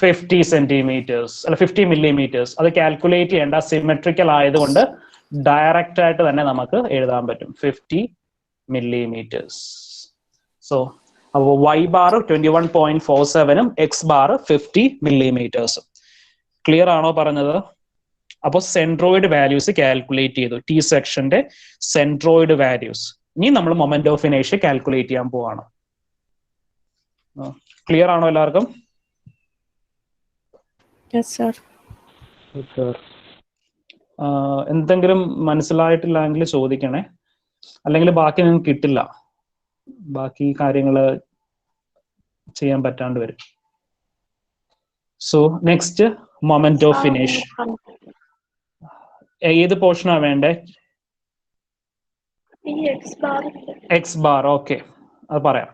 [SPEAKER 1] 50 സെന്റിമീറ്റേഴ്സ് അല്ല 50 millimeters. അത് കാൽക്കുലേറ്റ് ചെയ്യേണ്ട, സിമെട്രിക്കൽ ആയതുകൊണ്ട് ഡയറക്റ്റ് ആയിട്ട് തന്നെ നമുക്ക് എഴുതാൻ പറ്റും 50 millimeters. സോ അപ്പോൾ Y bar 21.47 X bar 50 millimeters. Clear ആണോ പറഞ്ഞത്? അപ്പോൾ സെൻട്രോയിഡ് വാല്യൂസ് കാൽക്കുലേറ്റ് ചെയ്തു, ടി സെക്ഷന്റെ സെൻട്രോയിഡ് വാല്യൂസ്. ഇനി നമ്മൾ മൊമെന്റ് ഓഫ് ഇനേഷ്യ കാൽക്കുലേറ്റ് ചെയ്യാൻ പോവാണ്. ക്ലിയർ ആണോ എല്ലാവർക്കും?
[SPEAKER 2] Yes, sir.
[SPEAKER 1] എന്തെങ്കിലും മനസ്സിലായിട്ടില്ലെങ്കിൽ ചോദിക്കണേ, അല്ലെങ്കിൽ ബാക്കി നിങ്ങൾക്ക് കിട്ടില്ല, ബാക്കി കാര്യങ്ങൾ ചെയ്യാൻ പറ്റാണ്ട് വരും. സോ നെക്സ്റ്റ് മൊമെന്റ് ഓഫ് ഇനേഷ്യ. ഏത് പോർഷനാ വേണ്ടേ? X bar. ഓക്കെ, അത് പറയാം.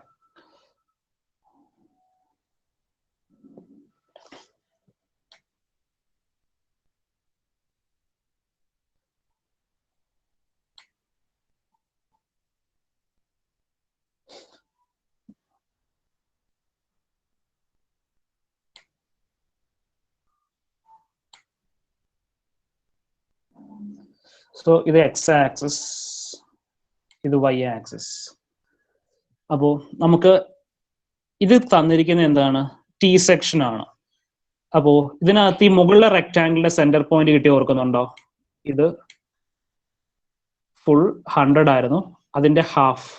[SPEAKER 1] സോ ഇത് എക്സ് ആക്സിസ്, ഇത് വൈ ആക്സിസ്. അപ്പോൾ നമുക്ക് ഇത് തന്നിരിക്കുന്ന എന്താണ്? ടി സെക്ഷൻ ആണ്. അപ്പോൾ ഇതിനകത്ത് ഈ മുകളിലെ റെക്ടാംഗിളിന്റെ സെന്റർ പോയിന്റ് കിട്ടി ഓർക്കുന്നുണ്ടോ? ഇത് ഫുൾ 100 ആയിരുന്നു, അതിന്റെ ഹാഫ്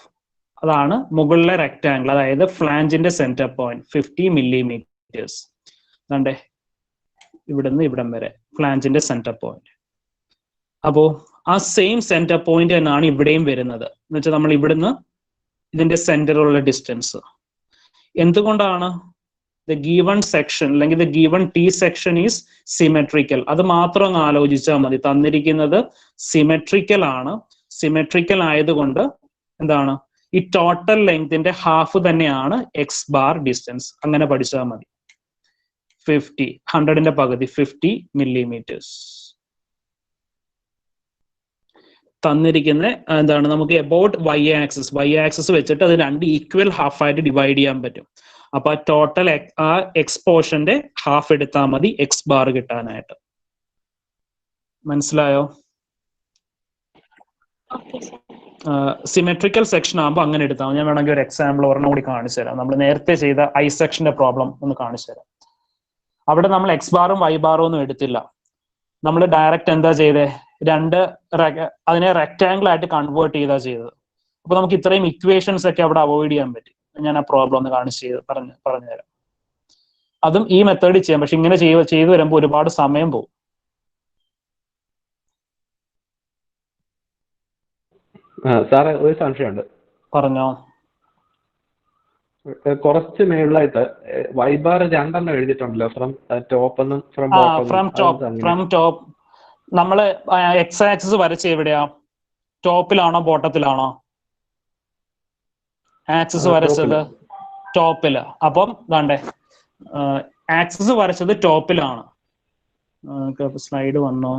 [SPEAKER 1] അതാണ് മുകളിലെ റെക്ടാംഗിൾ, അതായത് ഫ്ലാഞ്ചിന്റെ സെന്റർ പോയിന്റ് 50 millimeters. അതാണ്ടേ ഇവിടുന്ന് ഇവിടം വരെ ഫ്ലാഞ്ചിന്റെ സെന്റർ പോയിന്റ്. അപ്പോ ആ സെയിം സെന്റർ പോയിന്റ് തന്നെയാണ് ഇവിടെയും വരുന്നത്. എന്ന് വെച്ചാൽ നമ്മൾ ഇവിടുന്ന് ഇതിന്റെ സെന്ററുള്ള ഡിസ്റ്റൻസ്. എന്തുകൊണ്ടാണ്? ദ ഗീവൺ സെക്ഷൻ അല്ലെങ്കിൽ the given T section is symmetrical. അത് മാത്രം ഒന്ന് ആലോചിച്ചാൽ മതി. തന്നിരിക്കുന്നത് സിമെട്രിക്കൽ ആണ്. സിമെട്രിക്കൽ ആയതുകൊണ്ട് എന്താണ്, ഈ ടോട്ടൽ ലെങ്തിന്റെ ഹാഫ് തന്നെയാണ് എക്സ് ബാർ ഡിസ്റ്റൻസ്. അങ്ങനെ പഠിച്ചാൽ മതി. 100ന്റെ പകുതി 50 millimeters. തന്നിരിക്കുന്ന എന്താണ്, നമുക്ക് അബൌട്ട് വൈ ആക്സിസ് വെച്ചിട്ട് അത് രണ്ട് ഈക്വൽ ഹാഫ് ആയിട്ട് ഡിവൈഡ് ചെയ്യാൻ പറ്റും. അപ്പൊ ടോട്ടൽ ആ എക്സ് പോർഷന്റെ ഹാഫ് എടുത്താൽ മതി എക്സ് ബാർ കിട്ടാനായിട്ട്. മനസ്സിലായോ? സിമെട്രിക്കൽ സെക്ഷൻ ആകുമ്പോൾ അങ്ങനെ എടുത്താൽ മതി. ഞാൻ വേണമെങ്കിൽ ഒരു എക്സാമ്പിൾ ഒരെണ്ണം കൂടി കാണിച്ചു തരാം. നമ്മൾ നേരത്തെ ചെയ്ത ഐ സെക്ഷന്റെ പ്രോബ്ലം ഒന്ന് കാണിച്ചു തരാം. അവിടെ നമ്മൾ എക്സ് ബാറും വൈ ബാറും ഒന്നും എടുത്തില്ല. നമ്മൾ ഡയറക്റ്റ് എന്താ ചെയ്തേ, അതിനെ റെക്ടാംഗിൾ ആയിട്ട് കൺവേർട്ട് ചെയ്താ ചെയ്തത്. അപ്പൊ നമുക്ക് ഇത്രയും ഇക്വേഷൻസ് ഒക്കെ അവിടെ അവോയ്ഡ് ചെയ്യാൻ പറ്റും. ഞാൻ ആ പ്രോബ്ലം ഒന്ന് കാണിച്ച് പറഞ്ഞു തരാം. അതും ഈ മെത്തേഡിൽ ചെയ്യാം, പക്ഷെ ഇങ്ങനെ ചെയ്തു വരുമ്പോൾ ഒരുപാട് സമയം പോകും.
[SPEAKER 4] സാറേ ഒരു സംശയമുണ്ട്.
[SPEAKER 1] പറഞ്ഞോ.
[SPEAKER 4] കുറച്ച് മേളിലായിട്ട് വൈബാർ 2 എഴുതിയിട്ടുണ്ടല്ലോ, ഫ്രം ടോപ്പ് എന്നും
[SPEAKER 1] ഫ്രം ടോപ്പ്. നമ്മള് എക്സ് ആക്സിസ് വരച്ച് എവിടെയാ? ടോപ്പിലാണോ ബോട്ടത്തിലാണോ? ആക്സിസ് വരച്ചത് ടോപ്പില്. അപ്പം വേണ്ടേ, ആക്സിസ് വരച്ചത് ടോപ്പിലാണ്. സ്ലൈഡ് വന്നോ?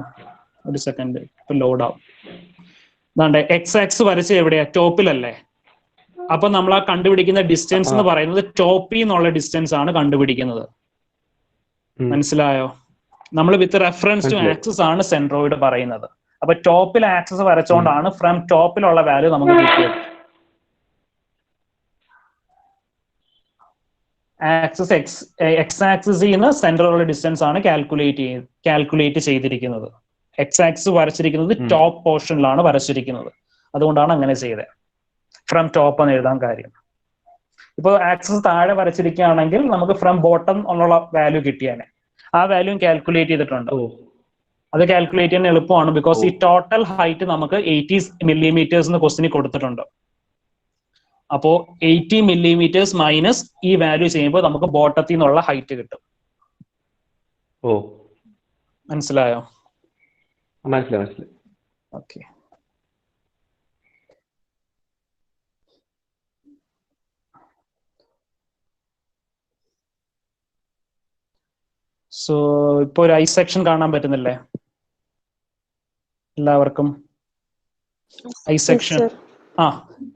[SPEAKER 1] ഒരു സെക്കൻഡ്, ഇപ്പൊ ലോഡ് ആവും. വേണ്ടേ, എക്സ് ആക്സിസ് വരച്ച് എവിടെയാ? ടോപ്പിലല്ലേ. അപ്പൊ നമ്മൾ ആ കണ്ടുപിടിക്കുന്ന ഡിസ്റ്റൻസ് എന്ന് പറയുന്നത് ടോപ്പിൽ നിന്നുള്ള ഡിസ്റ്റൻസ് ആണ് കണ്ടുപിടിക്കുന്നത്. മനസ്സിലായോ? നമ്മൾ വിത്ത് റെഫറൻസ് ടു ആക്സിസ് ആണ് സെൻട്രോയിഡ് പറയുന്നത്. അപ്പൊ ടോപ്പിൽ ആക്സിസ് വരച്ചോണ്ടാണ് ഫ്രം ടോപ്പിലുള്ള വാല്യൂ നമുക്ക് കിട്ടിയത്. ആക്സിസ് എക്സ് ആക്സിസിൽ നിന്ന് സെന്ററിലുള്ള ഡിസ്റ്റൻസ് ആണ് കാൽക്കുലേറ്റ് ചെയ്തിരിക്കുന്നത്. എക്സ് ആക്സിസ് വരച്ചിരിക്കുന്നത് ടോപ്പ് പോർഷനിലാണ് വരച്ചിരിക്കുന്നത്. അതുകൊണ്ടാണ് അങ്ങനെ ചെയ്തത്. ഫ്രം ടോപ്പ് എന്ന് എഴുതാൻ കാര്യം. ഇപ്പൊ ആക്സിസ് താഴെ വരച്ചിരിക്കുകയാണെങ്കിൽ നമുക്ക് ഫ്രം ബോട്ടം എന്നുള്ള വാല്യൂ കിട്ടിയാനെ. ആ വാല്യൂ കാൽക്കുലേറ്റ് ചെയ്തിട്ടുണ്ട്. അത് കാൽക്കുലേറ്റ് ചെയ്യാൻ എളുപ്പമാണ്. ബിക്കോസ് ഈ ടോട്ടൽ ഹൈറ്റ് നമുക്ക് 80 millimeters എന്ന് ക്വസ്റ്റിന് കൊടുത്തിട്ടുണ്ട്. അപ്പോ 80 millimeters മൈനസ് ഈ വാല്യൂ ചെയ്യുമ്പോൾ നമുക്ക് ബോട്ടത്തിൽ നിന്നുള്ള ഹൈറ്റ് കിട്ടും. മനസ്സിലായോ?
[SPEAKER 4] മനസ്സിലായി.
[SPEAKER 1] ഓക്കെ. സോ ഇപ്പൊ ഒരു ഐ സെക്ഷൻ കാണാൻ പറ്റുന്നില്ലേ എല്ലാവർക്കും? I section.
[SPEAKER 2] sir.
[SPEAKER 1] ആ,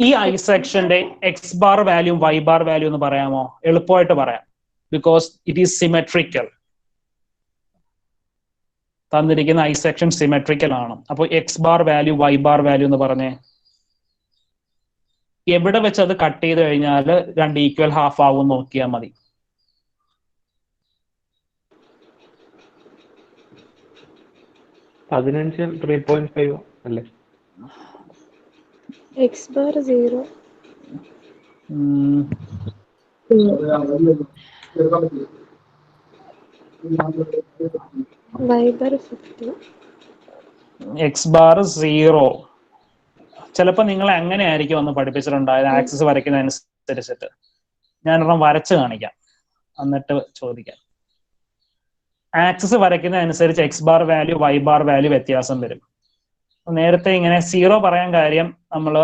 [SPEAKER 1] ഈ ഐ സെക്ഷന്റെ X bar value Y bar value എന്ന് പറയാമോ? എളുപ്പമായിട്ട് പറയാം. Because it is symmetrical. തന്നിരിക്കുന്ന ഐ സെക്ഷൻ സിമെട്രിക്കൽ ആണ്. അപ്പോൾ X bar value Y bar value എന്ന് പറഞ്ഞേ എവിടെ വെച്ച് അത് കട്ട് ചെയ്ത് കഴിഞ്ഞാൽ രണ്ട് ഈക്വൽ ഹാഫ് ആവും നോക്കിയാൽ മതി.
[SPEAKER 4] പതിനഞ്ചിൽ 3.5 അല്ലേ?
[SPEAKER 2] X bar 0. Y bar 50.
[SPEAKER 1] X bar 0. ചിലപ്പോൾ നിങ്ങൾ എങ്ങനെ ആയിരിക്കും ഒന്ന് പഠിപ്പിച്ചിട്ടുണ്ടായത് ആക്സിസ് വരയ്ക്കുന്നതനുസരിച്ചിട്ട്. ഞാനൊരെണ്ണം വരച്ച് കാണിക്കാം എന്നിട്ട് ചോദിക്കാം. ആക്സിസ് വരയ്ക്കുന്നതനുസരിച്ച് x bar value Y bar value വ്യത്യാസം വരും. നേരത്തെ ഇങ്ങനെ 0 പറയാൻ കാര്യം നമ്മൾ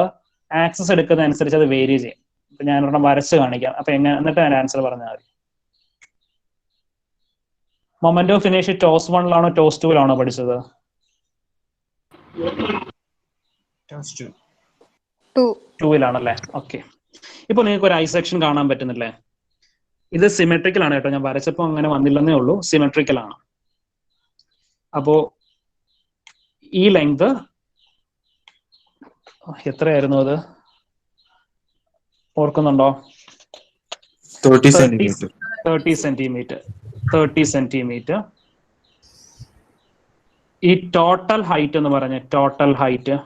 [SPEAKER 1] ആക്സിസ് എടുക്കുന്നതനുസരിച്ച് അത് വേരി ചെയ്യും. അപ്പൊ ഞാനൊരെണ്ണം വരച്ച് കാണിക്കാം. അപ്പൊ എന്നിട്ട് ഞാൻ ആൻസർ പറഞ്ഞാൽ മതി. മൊമെന്റ് ഓഫ് ഇനേഷ്യ ടോസ് 1-ലാണോ ടോസ് 2-ലാണോ പഠിച്ചത്? ടൂവിലാണല്ലേ? ഓക്കെ. ഇപ്പൊ നിങ്ങൾക്ക് ഒരു ഐ സെക്ഷൻ കാണാൻ പറ്റുന്നില്ലേ? ഇത് സിമെട്രിക്കൽ ആണ് കേട്ടോ. ഞാൻ വരച്ചപ്പോ അങ്ങനെ വന്നില്ലെന്നേ ഉള്ളൂ. സിമെട്രിക്കൽ ആണ്. അപ്പോ ഈ ലെങ്ത് എത്രയായിരുന്നു അത് ഓർക്കുന്നുണ്ടോ?
[SPEAKER 5] 30 സെന്റിമീറ്റർ.
[SPEAKER 1] 30 സെന്റിമീറ്റർ. ഈ ടോട്ടൽ ഹൈറ്റ് എന്ന് പറഞ്ഞ ടോട്ടൽ ഹൈറ്റ്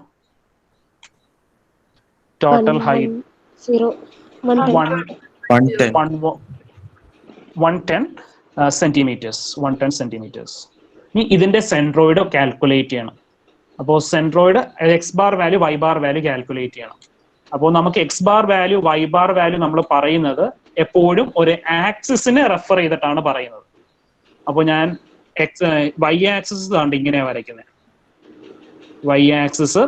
[SPEAKER 1] 110 സെന്റിമീറ്റേഴ്സ്. 110 സെന്റിമീറ്റേഴ്സ്. ഇനി ഇതിന്റെ സെൻട്രോയിഡ് കാൽക്കുലേറ്റ് ചെയ്യണം. അപ്പോൾ centroid X bar value Y bar value calculate ചെയ്യണം. അപ്പോൾ നമുക്ക് X bar value Y bar value നമ്മൾ പറയുന്നത് എപ്പോഴും ഒരു ആക്സിസിനെ റെഫർ ചെയ്തിട്ടാണ് പറയുന്നത്. അപ്പോൾ ഞാൻ വൈ ആക്സിസ് ഇതാണ്ട് ഇങ്ങനെയാണ് വരയ്ക്കുന്നത്. വൈ ആക്സിസ്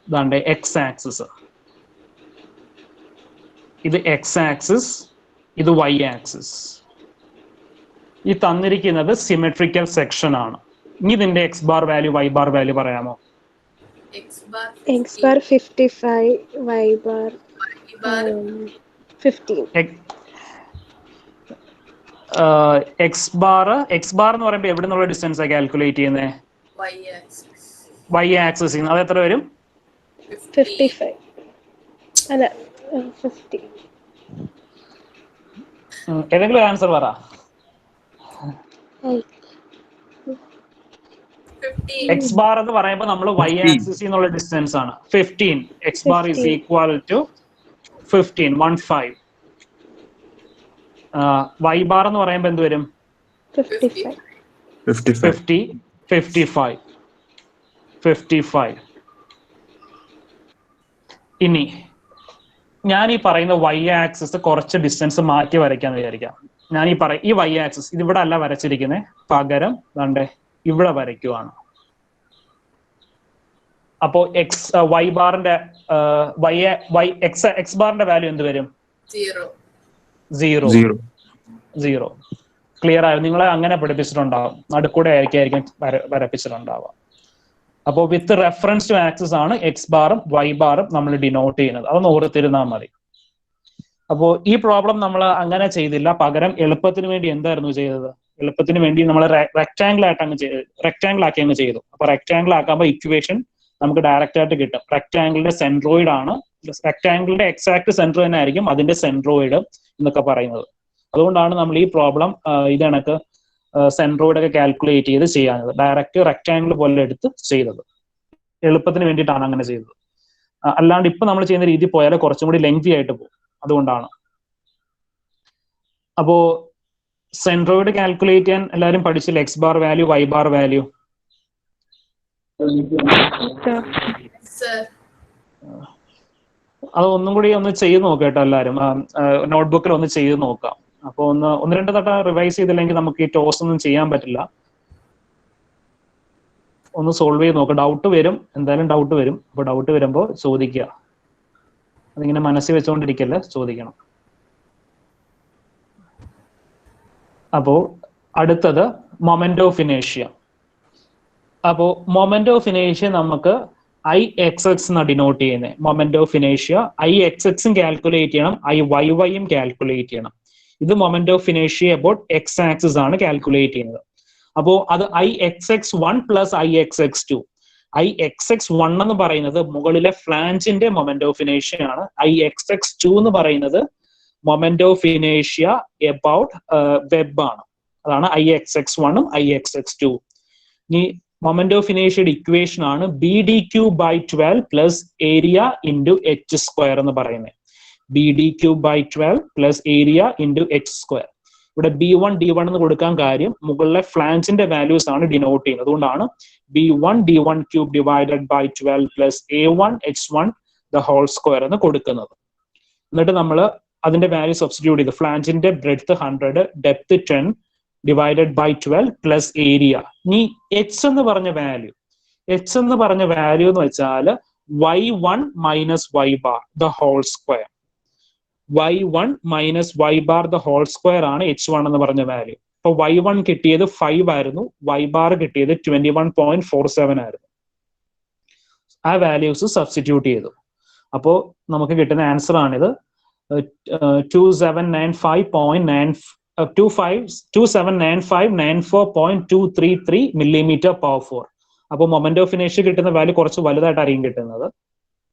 [SPEAKER 1] ഇതാണ്ട് എക്സ് ആക്സിസ്. ഇത് എക്സ് ആക്സിസ്, ഇത് വൈ ആക്സിസ്. ഈ തന്നിരിക്കുന്നത് സിമെട്രിക്കൽ സെക്ഷൻ ആണ്. ഇനി ഇതിന്റെ X bar value Y bar value പറയാമോ?
[SPEAKER 2] X bar 55, Y bar 15.
[SPEAKER 1] X bar എന്ന് പറയുമ്പോൾ എവിടെ നിന്നുള്ള ഡിസ്റ്റൻസ് കാൽക്കുലേറ്റ് ചെയ്യുന്നത്? Y axis. അത് എത്ര വരും?
[SPEAKER 2] 55. അല്ല 50.
[SPEAKER 1] ഏതെങ്കിലും ഒരു ആൻസർ പറ. എക്സ് ബാർ എന്ന് പറയുമ്പോൾ നമ്മൾ വൈ ആക്സിസ് എന്നുള്ള ഡിസ്റ്റൻസ് ആണ് 15. X bar is equal to 15. Y bar എന്ന് പറയുമ്പോൾ എന്ത് വരും? 55. ഇനി ഞാൻ ഈ പറയുന്ന വൈ ആക്സിസ് കുറച്ച് ഡിസ്റ്റൻസ് മാറ്റി വരയ്ക്കാന്ന് വിചാരിക്കാം. ഞാൻ ഈ വൈ ആക്സിസ് ഇതിവിടെ അല്ല വരച്ചിരിക്കുന്നത്, പകരം ദാണ്ടെ ഇവിടെ വരയ്ക്കുവാണ്. അപ്പോ വൈ ബാറിന്റെ എക്സ് ബാറിന്റെ വാല്യൂ എന്ത് വരും? 0. ക്ലിയർ ആയോ? നിങ്ങളെ അങ്ങനെ പഠിപ്പിച്ചിട്ടുണ്ടാവും. നടുക്കൂടെ ആയിരിക്കും വരപ്പിച്ചിട്ടുണ്ടാവുക. അപ്പോൾ വിത്ത് റെഫറൻസ് ടു ആക്സിസ് ആണ് എക്സ് ബാറും വൈ ബാറും നമ്മൾ ഡിനോട്ട് ചെയ്യുന്നത്. അതൊന്ന് ഓർത്തിരുന്നാൽ മതി. അപ്പോൾ ഈ പ്രോബ്ലം നമ്മൾ അങ്ങനെ ചെയ്തില്ല. പകരം എളുപ്പത്തിന് വേണ്ടി എന്തായിരുന്നു ചെയ്തത്? എളുപ്പത്തിന് വേണ്ടി നമ്മൾ റെക്ടാംഗിൾ ആക്കി അങ്ങ് ചെയ്തു. അപ്പൊ റെക്ടാംഗിൾ ആക്കുമ്പോൾ ഇക്വേഷൻ നമുക്ക് ഡയറക്റ്റ് ആയിട്ട് കിട്ടും. റെക്ടാംഗിളിന്റെ സെൻട്രോയിഡ് ആണ്, റെക്ടാംഗിളിന്റെ എക്സാക്ട് സെൻട്രോ തന്നെ ആയിരിക്കും അതിന്റെ സെൻട്രോയിഡ് എന്നൊക്കെ പറയുന്നത്. അതുകൊണ്ടാണ് നമ്മൾ ഈ പ്രോബ്ലം ഇത് കണക്ക് സെൻട്രോയിഡ് ഒക്കെ കാൽക്കുലേറ്റ് ചെയ്ത് ചെയ്യാഞ്ഞത്. ഡയറക്റ്റ് റെക്ടാംഗിൾ പോലെ എടുത്ത് ചെയ്തത്. എളുപ്പത്തിന് വേണ്ടിയിട്ടാണ് അങ്ങനെ ചെയ്തത്. അല്ലാണ്ട് ഇപ്പൊ നമ്മൾ ചെയ്യുന്ന രീതി പോയാൽ കുറച്ചും കൂടി ലെങ്തി ആയിട്ട് പോകും. അതുകൊണ്ടാണ്. അപ്പോ സെൻട്രോയിഡ് കാൽക്കുലേറ്റ് ചെയ്യാൻ എല്ലാവരും പഠിച്ചില്ല? X bar value Y bar value. അത് ഒന്നും കൂടി ഒന്ന് ചെയ്ത് നോക്കാം കേട്ടോ എല്ലാവരും. നോട്ട്ബുക്കിൽ ഒന്ന് ചെയ്ത് നോക്കാം. അപ്പൊ ഒന്ന് രണ്ട് തട്ട റിവൈസ് ചെയ്തില്ലെങ്കിൽ നമുക്ക് ഈ ടോസ് ഒന്നും ചെയ്യാൻ പറ്റില്ല. ഒന്ന് സോൾവ് ചെയ്ത് നോക്കാം. ഡൗട്ട് വരും, എന്തായാലും ഡൗട്ട് വരും. അപ്പൊ ഡൗട്ട് വരുമ്പോൾ ചോദിക്കുക. അതിങ്ങനെ മനസ്സിൽ വെച്ചുകൊണ്ടിരിക്കല്ലേ, ചോദിക്കണം. അപ്പോ അടുത്തത് മൊമെന്റ് ഓഫ് ഇനേഷ്യ. അപ്പോൾ മൊമെന്റ് ഓഫ് ഇനേഷ്യ നമുക്ക് IXX എന്നാ ഡിനോട്ട് ചെയ്യുന്നത്. മൊമെന്റ് ഓഫ് ഇനേഷ്യ IXXും കാൽക്കുലേറ്റ് ചെയ്യണം, IYYയും കാൽക്കുലേറ്റ് ചെയ്യണം. ഇത് മൊമെന്റ് ഓഫ് ഇനേഷ്യ അബൌട്ട് X ആക്സിസ് ആണ് കാൽക്കുലേറ്റ് ചെയ്യുന്നത്. അപ്പോൾ അത് IXX1 പ്ലസ് IXX2. IXX1 എന്ന് പറയുന്നത് മുകളിലെ ഫ്ലാഞ്ചിന്റെ മൊമെന്റ് ഓഫ് ഇനേഷ്യ ആണ്. IXX2 എന്ന് പറയുന്നത് മൊമെന്റ് ഓഫ് ഇനേഷ്യ അബൌട്ട് വെബ് ആണ്. അതാണ് IXX1ഉം IXX2. ഇനി മൊമെന്റ് ഓഫ് ഇനേഷ്യയുടെ ഇക്വേഷൻ ആണ് BD³/12 plus area into H² എന്ന് പറയുന്നത്. BD³/12 plus area into H². ഇവിടെ B1 D1 എന്ന് കൊടുക്കാൻ കാര്യം മുകളിലെ ഫ്ലാഞ്ചിന്റെ വാല്യൂസ് ആണ് ഡിനോട്ട് ചെയ്യുന്നത്. അതുകൊണ്ടാണ് B1 D1³ divided by 12 plus A1 H1 the whole square എന്ന് കൊടുക്കുന്നത്. എന്നിട്ട് നമ്മൾ അതിന്റെ വാല്യൂ സബ്സ്റ്റിറ്റ്യൂട്ട് ചെയ്ത് ഫ്ലാഞ്ചിന്റെ breadth 100, depth 10 divided by 12 plus area. ഇനി H എന്ന് പറഞ്ഞ വാല്യൂ എന്ന് വെച്ചാൽ Y1 minus Y bar the whole square. Y1 minus Y bar the whole square ആണ് H1 എന്ന് പറഞ്ഞ വാല്യൂ. അപ്പൊ Y1 കിട്ടിയത് 5 ആയിരുന്നു, Y ബാർ കിട്ടിയത് 21.47 ആയിരുന്നു. ആ വാല്യൂസ് സബ്സ്റ്റിറ്റ്യൂട്ട് ചെയ്തു. അപ്പോൾ നമുക്ക് കിട്ടുന്ന ആൻസർ ആണിത്. 279594.233 millimeter power 4. അപ്പോൾ മൊമെന്റ് ഓഫ് ഇനേഷ്യ കിട്ടുന്ന വാല്യൂ കുറച്ച് വലുതായിട്ടായിരിക്കും കിട്ടുന്നത്.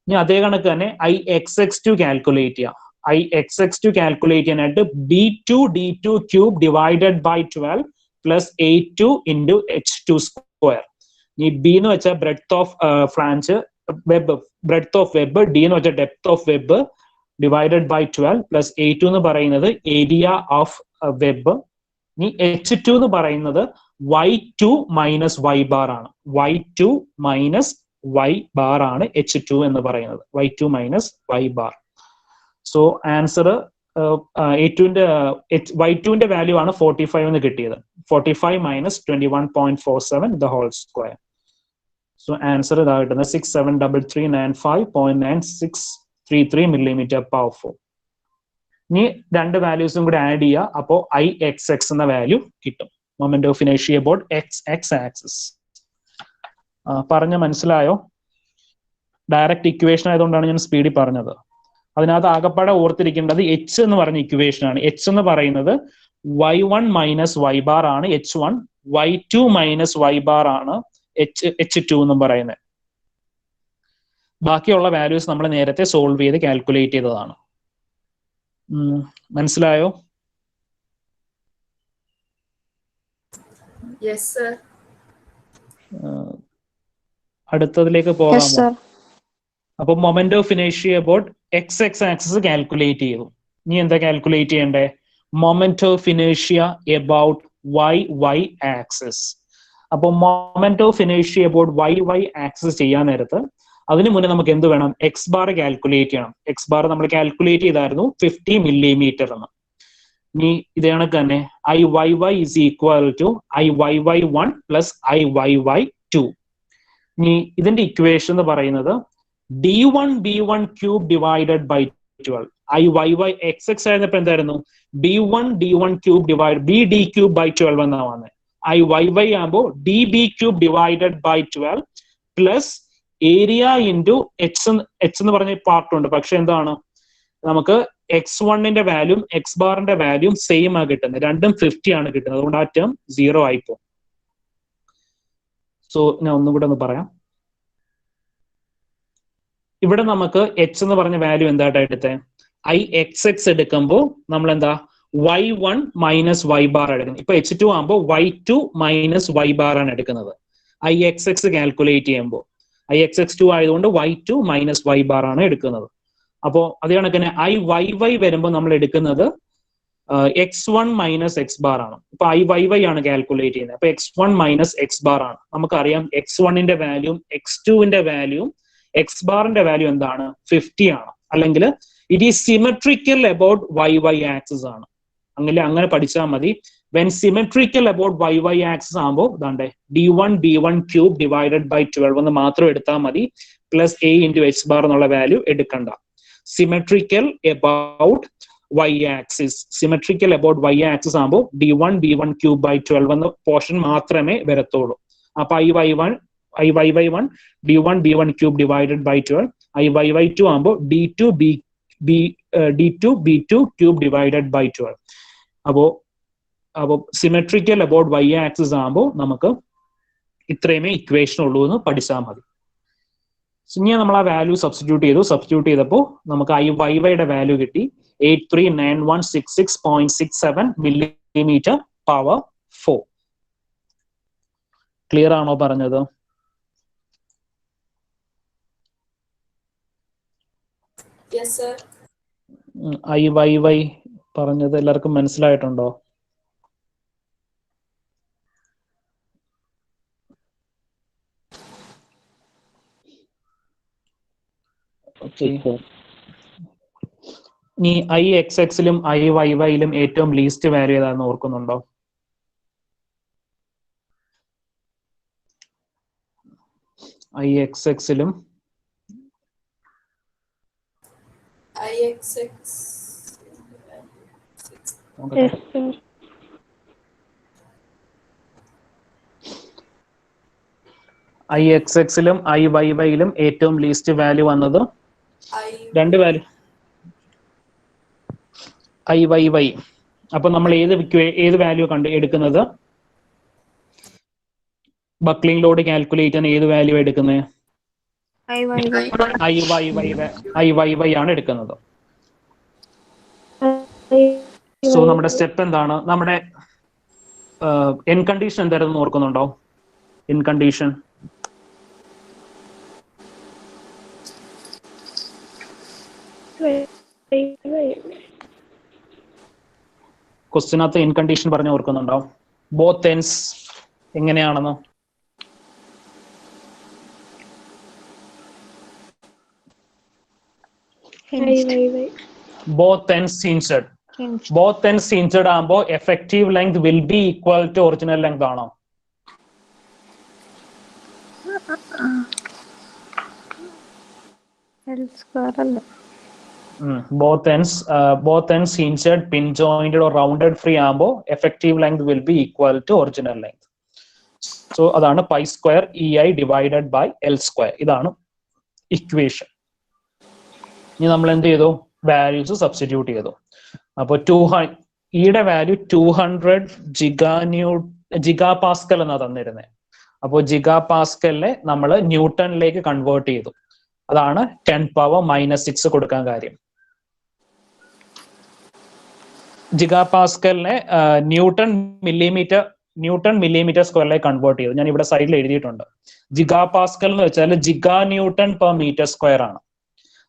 [SPEAKER 1] ഇനി അതേ കണക്ക് തന്നെ IXX2 കാൽക്കുലേറ്റ് ചെയ്യാം. IXX2 കാൽക്കുലേറ്റ് ചെയ്യാനായിട്ട് B2 D2³ divided by 12 plus A2 into H². ഈ B എന്ന് വെച്ചാൽ breadth of flange web, breadth of web, D എന്ന് വെച്ചാൽ depth of web divided by 12 plus A2 എന്ന് പറയുന്നത് ഏരിയ ഓഫ് വെബ്. ഇനി H2 എന്ന് പറയുന്നത് Y2 മൈനസ് Y ബാർ ആണ്. Y2 മൈനസ് Y ബാർ ആണ് H2 എന്ന് പറയുന്നത്. Y2 minus Y bar. So answer Y2ന്റെ വാല്യൂ ആണ് 45 എന്ന് കിട്ടിയത്. 45 minus 21.47 the whole square. So answer ഇതാ കിട്ടുന്നത് 673395.9633 millimeter power 4. ഇനി രണ്ട് വാല്യൂസും കൂടെ ആഡ് ചെയ്യുക. അപ്പോൾ IXX എന്ന വാല്യൂ കിട്ടും. മൊമെന്റ് ഓഫ് ഇനേഷ്യ അബൌട്ട് X ആക്സിസ്. പറഞ്ഞ മനസ്സിലായോ? ഡയറക്റ്റ് ഇക്വേഷൻ ആയതുകൊണ്ടാണ് ഞാൻ സ്പീഡിൽ പറഞ്ഞത്. അതിനകത്ത് ആകപ്പാടെ ഓർത്തിരിക്കേണ്ടത് H എന്ന് പറഞ്ഞ ഇക്വേഷൻ ആണ്. H എന്ന് പറയുന്നത് Y1 മൈനസ് Y ബാർ ആണ് H1, Y2 minus Y bar ആണ് H2 എന്നും പറയുന്നത്. ബാക്കിയുള്ള വാല്യൂസ് നമ്മൾ നേരത്തെ സോൾവ് ചെയ്ത് കാൽക്കുലേറ്റ് ചെയ്തതാണ്. മനസ്സിലായോ? അടുത്തതിലേക്ക് പോകാമോ? അപ്പൊ മൊമെന്റ് ഓഫ് ഇനേഷ്യ അബൌട്ട് XX ആക്സിസ് കാൽക്കുലേറ്റ് ചെയ്തു. ഇനി എന്താ കാൽക്കുലേറ്റ് ചെയ്യണ്ടേ? മൊമെന്റ് ഓഫ് ഇനേഷ്യ അബൌട്ട് YY ആക്സിസ്. അപ്പൊ മൊമെന്റ് ഓഫ് ഇനേഷ്യ അബൌട്ട് YY ആക്സിസ് ചെയ്യാൻ നേരത്ത് അതിന് മുന്നേ നമുക്ക് എന്ത് വേണം? X ബാർ കാൽക്കുലേറ്റ് ചെയ്യണം. X ബാർ നമ്മൾ കാൽക്കുലേറ്റ് ചെയ്തായിരുന്നു 50 millimeter എന്ന്. ഇനി ഇതേ കണക്ക് തന്നെ IYY is equal to IYY1 plus IYY2. ഇനി ഇതിന്റെ ഇക്വേഷൻ എന്ന് പറയുന്നത് D1 B1³ divided by 12. IYY XX ആയിരുന്നപ്പോ എന്തായിരുന്നു? B1 D1³ ഡിവൈഡ് BD³/12 എന്നാണ് വന്നത്. IYY ആകുമ്പോൾ DB³ divided by 12 plus area into H എന്ന് പറഞ്ഞ പാർട്ട് ഉണ്ട്. പക്ഷെ എന്താണ്, നമുക്ക് X1ന്റെ വാല്യൂം X ബാറിന്റെ വാല്യൂം സെയിം ആ കിട്ടുന്നത്. രണ്ടും 50 ആണ് കിട്ടുന്നത്. അതുകൊണ്ട് ആ ടേം 0 ആയിപ്പോ. സോ ഞാൻ ഒന്നും കൂടെ ഒന്ന് പറയാം. ഇവിടെ നമുക്ക് H എന്ന് പറഞ്ഞ വാല്യൂ എന്തായിട്ടാ എടുത്തത്? IXX എടുക്കുമ്പോൾ നമ്മൾ എന്താ Y1 മൈനസ് Y ബാർ എടുക്കുന്നത്. ഇപ്പൊ H2 ആകുമ്പോൾ Y2 മൈനസ് Y ബാർ ആണ് എടുക്കുന്നത് IXX കാൽക്കുലേറ്റ് ചെയ്യുമ്പോൾ. IXX2 ആയതുകൊണ്ട് Y2 മൈനസ് Y ബാർ ആണ് എടുക്കുന്നത്. അപ്പോൾ അതേ കണക്കിന് IYY വരുമ്പോൾ നമ്മൾ എടുക്കുന്നത് X1 മൈനസ് X ബാർ ആണ്. ഇപ്പൊ IYY ആണ് കാൽക്കുലേറ്റ് ചെയ്യുന്നത്. അപ്പൊ X1 മൈനസ് X ബാർ ആണ്. നമുക്കറിയാം X1ന്റെ വാല്യൂം X2ന്റെ വാല്യൂം X ബാറിന്റെ വാല്യൂ എന്താണ്? 50 ആണ്. അല്ലെങ്കിൽ it is symmetrical about YY axis ആണ്. അങ്ങനെ പഠിച്ചാൽ മതി. When symmetrical about YY axis ആകുമ്പോൾ ഇതാണ്ട് D1 B1³ ഡിവൈഡഡ് ബൈ 12 എന്ന് മാത്രം എടുത്താൽ മതി. Plus A into H bar എന്നുള്ള വാല്യൂ എടുക്കണ്ട. Symmetrical about y axis. Symmetrical about y axis ആകുമ്പോൾ d1 b1 cube by 12 എന്ന പോർഷൻ മാത്രമേ വരത്തുള്ളൂ. അപ്പൊ iy1 d1 b1 cube divided by 12, iy2 ആകുമ്പോൾ d2 b2 cube divided by 12. അപ്പോ symmetrical about y axis ആകുമ്പോൾ നമുക്ക് ഇത്രയുമേ ഇക്വേഷൻ ഉള്ളൂ എന്ന് പഠിച്ചാൽ മതി. ഇനി നമ്മൾ ആ വാല്യൂ സബ്സ്റ്റിറ്റ്യൂട്ട് ചെയ്തപ്പോൾ നമുക്ക് യുടെ വാല്യൂ കിട്ടി 839166.67 millimeter power 4. ക്ലിയർ ആണോ പറഞ്ഞത്?
[SPEAKER 2] Yes sir.
[SPEAKER 1] IYY പറഞ്ഞത് എല്ലാവർക്കും മനസ്സിലായിട്ടുണ്ടോ? ഇനി IXXലും IYYയിലും ഏറ്റവും ലീസ്റ്റ് വാല്യൂ ഏതാണെന്ന് ഓർക്കുന്നുണ്ടോ? IXXലും IXXലും IYYയിലും ഏറ്റവും ലീസ്റ്റ് വാല്യൂ വന്നത് രണ്ട് വാല്യൂ IYY. അപ്പൊ നമ്മൾ ഏത് വാല്യൂ എടുക്കുന്നത്? ബക്ലിംഗ് ലോഡ് കാൽക്കുലേറ്റ് ചെയ്യാൻ ഏത് വാല്യൂ എടുക്കുന്നത്? IYY ആണ് എടുക്കുന്നത്. സോ നമ്മുടെ സ്റ്റെപ്പ് എന്താണ്? നമ്മുടെ എൻ കണ്ടീഷൻ എന്തായിരുന്നു ഓർക്കുന്നുണ്ടോ? എൻ കണ്ടീഷൻ ക്വസ്റ്റ്യനകത്ത് എൻ കണ്ടീഷൻ പറഞ്ഞ് ഓർക്കുന്നുണ്ടോ? ബോത്ത് എൻഡ്സ് എങ്ങനെയാണെന്ന്? both ends hinged. Both ends hinged ആകുമ്പോൾ effective length will be equal to original length ആണോ? Both ends hinged, pin jointed or rounded free ആകുമ്പോൾ effective length will be equal to original length. So അതാണ് pi square EI divided by L square. ഇതാണ് equation. ഇനി നമ്മൾ എന്ത് ചെയ്തു? Values substitute ചെയ്തു. അപ്പോൾ ഈയുടെ വാല്യൂ 200 ജിഗാ പാസ്കൽ എന്നാ തന്നിരുന്നത്. അപ്പോൾ ജിഗാ പാസ്കലിനെ നമ്മൾ ന്യൂട്ടണിലേക്ക് കൺവേർട്ട് ചെയ്തു. അതാണ് 10⁻⁻6 കൊടുക്കാൻ കാര്യം. ജിഗാ പാസ്കലിനെ ന്യൂട്ടൺ മില്ലിമീറ്റർ സ്ക്വയറിലേക്ക് കൺവേർട്ട് ചെയ്തു. ഞാൻ ഇവിടെ സൈഡിൽ എഴുതിയിട്ടുണ്ട്. ജിഗാ പാസ്കൽ എന്ന് വെച്ചാൽ giga newton per metre square ആണ്.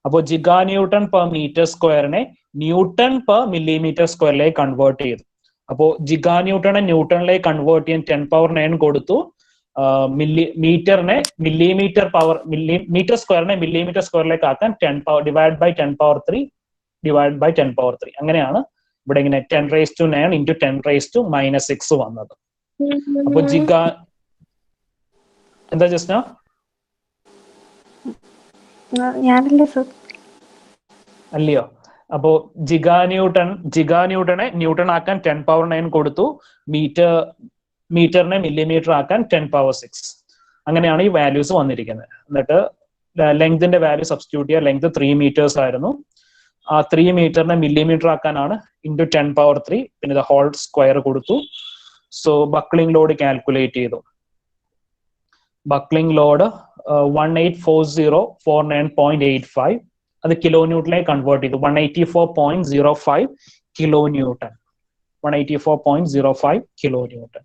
[SPEAKER 1] അപ്പോൾ ജിഗാ ന്യൂട്ടൺ പെർ മീറ്റർ സ്ക്വയറിനെ ന്യൂട്ടൺ പെർ മില്ലിമീറ്റർ സ്ക്വയറിലേക്ക് കൺവേർട്ട് ചെയ്തു. അപ്പോൾ ജിഗാ ന്യൂട്ടണെ ന്യൂട്ടണിലേക്ക് കൺവേർട്ട് ചെയ്യാൻ 10⁻9 കൊടുത്തു. മീറ്ററിനെ മീറ്റർ സ്ക്വയറിനെ മില്ലിമീറ്റർ സ്ക്വയറിലേക്ക് ആക്കാൻ 10 by 10⁻3 അങ്ങനെയാണ് ഇവിടെ ഇങ്ങനെ 10⁻9 into 10⁻⁻6 വന്നത്. അപ്പൊ ജിഗാ എന്താ ജസ്റ്റ് അല്ലയോ? അപ്പോ ജിഗാ ന്യൂട്ടണെ ന്യൂട്ടൺ ആക്കാൻ 10⁻9 കൊടുത്തു. മീറ്ററിനെ മില്ലിമീറ്റർ ആക്കാൻ 10⁻6. അങ്ങനെയാണ് ഈ വാല്യൂസ് വന്നിരിക്കുന്നത്. എന്നിട്ട് ലെങ്തിന്റെ വാല്യൂ സബ്സ്റ്റിറ്റ്യൂട്ട് ചെയ്യുക. ലെങ്ത് 3 meters ആയിരുന്നു. ആ 3 മീറ്ററിനെ മില്ലിമീറ്റർ ആക്കാനാണ് into 10⁻3, പിന്നെ ഹോൾ സ്ക്വയർ കൊടുത്തു. സോ ബക്ലിംഗ് ലോഡ് കാൽക്കുലേറ്റ് ചെയ്തു. Buckling load 184049.85. അത് കിലോ ന്യൂട്ടണിലേക്ക് കൺവേർട്ട് ചെയ്തു. 184.05 kilo newton. 184.05 kilo newton.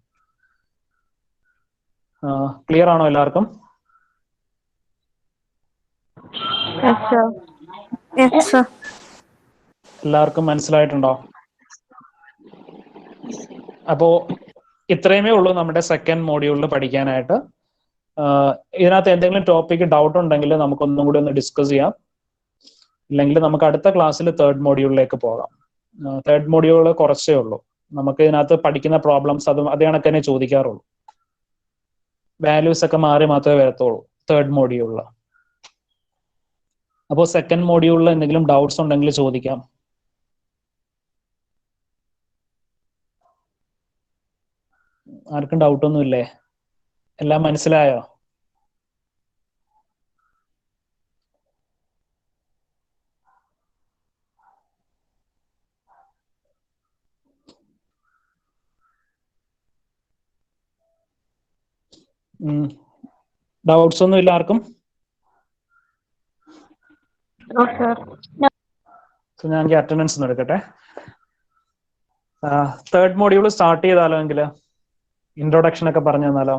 [SPEAKER 1] Clear ആണോ എല്ലാവർക്കും? എല്ലാവർക്കും മനസ്സിലായിട്ടുണ്ടോ? അപ്പോ ഇത്രയുമേ ഉള്ളൂ നമ്മുടെ സെക്കൻഡ് മോഡ്യൂളിൽ പഠിക്കാനായിട്ട്. ഇതിനകത്ത് എന്തെങ്കിലും ടോപ്പിക്ക് ഡൗട്ട് ഉണ്ടെങ്കിൽ നമുക്കൊന്നും കൂടി ഒന്ന് ഡിസ്കസ് ചെയ്യാം. ഇല്ലെങ്കിൽ നമുക്ക് അടുത്ത ക്ലാസ്സിൽ തേർഡ് മോഡ്യൂളിലേക്ക് പോകാം. തേർഡ് മോഡ്യൂൾ കുറച്ചേ ഉള്ളൂ. നമുക്ക് ഇതിനകത്ത് പഠിക്കുന്ന പ്രോബ്ലംസ് അതേ കണക്ക് തന്നെ ചോദിക്കാറുള്ളൂ. വാല്യൂസ് ഒക്കെ മാറി മാത്രമേ വരത്തുള്ളൂ തേർഡ് മോഡ്യൂളിൽ. അപ്പോൾ സെക്കൻഡ് മോഡ്യൂളിൽ എന്തെങ്കിലും ഡൗട്ട്സ് ഉണ്ടെങ്കിൽ ചോദിക്കാം. ആർക്കും ഡൗട്ടൊന്നും ഇല്ലേ? എല്ലാം മനസ്സിലായോ? ഡൗട്ട്സ് ഒന്നും ഇല്ല ആർക്കും? ഞാൻ അറ്റൻഡൻസ് ഒന്ന് എടുക്കട്ടെ. തേർഡ് മോഡ്യൂൾ സ്റ്റാർട്ട് ചെയ്താലോ? എങ്കിൽ ഇൻട്രൊഡക്ഷൻ ഒക്കെ പറഞ്ഞു തന്നാലോ?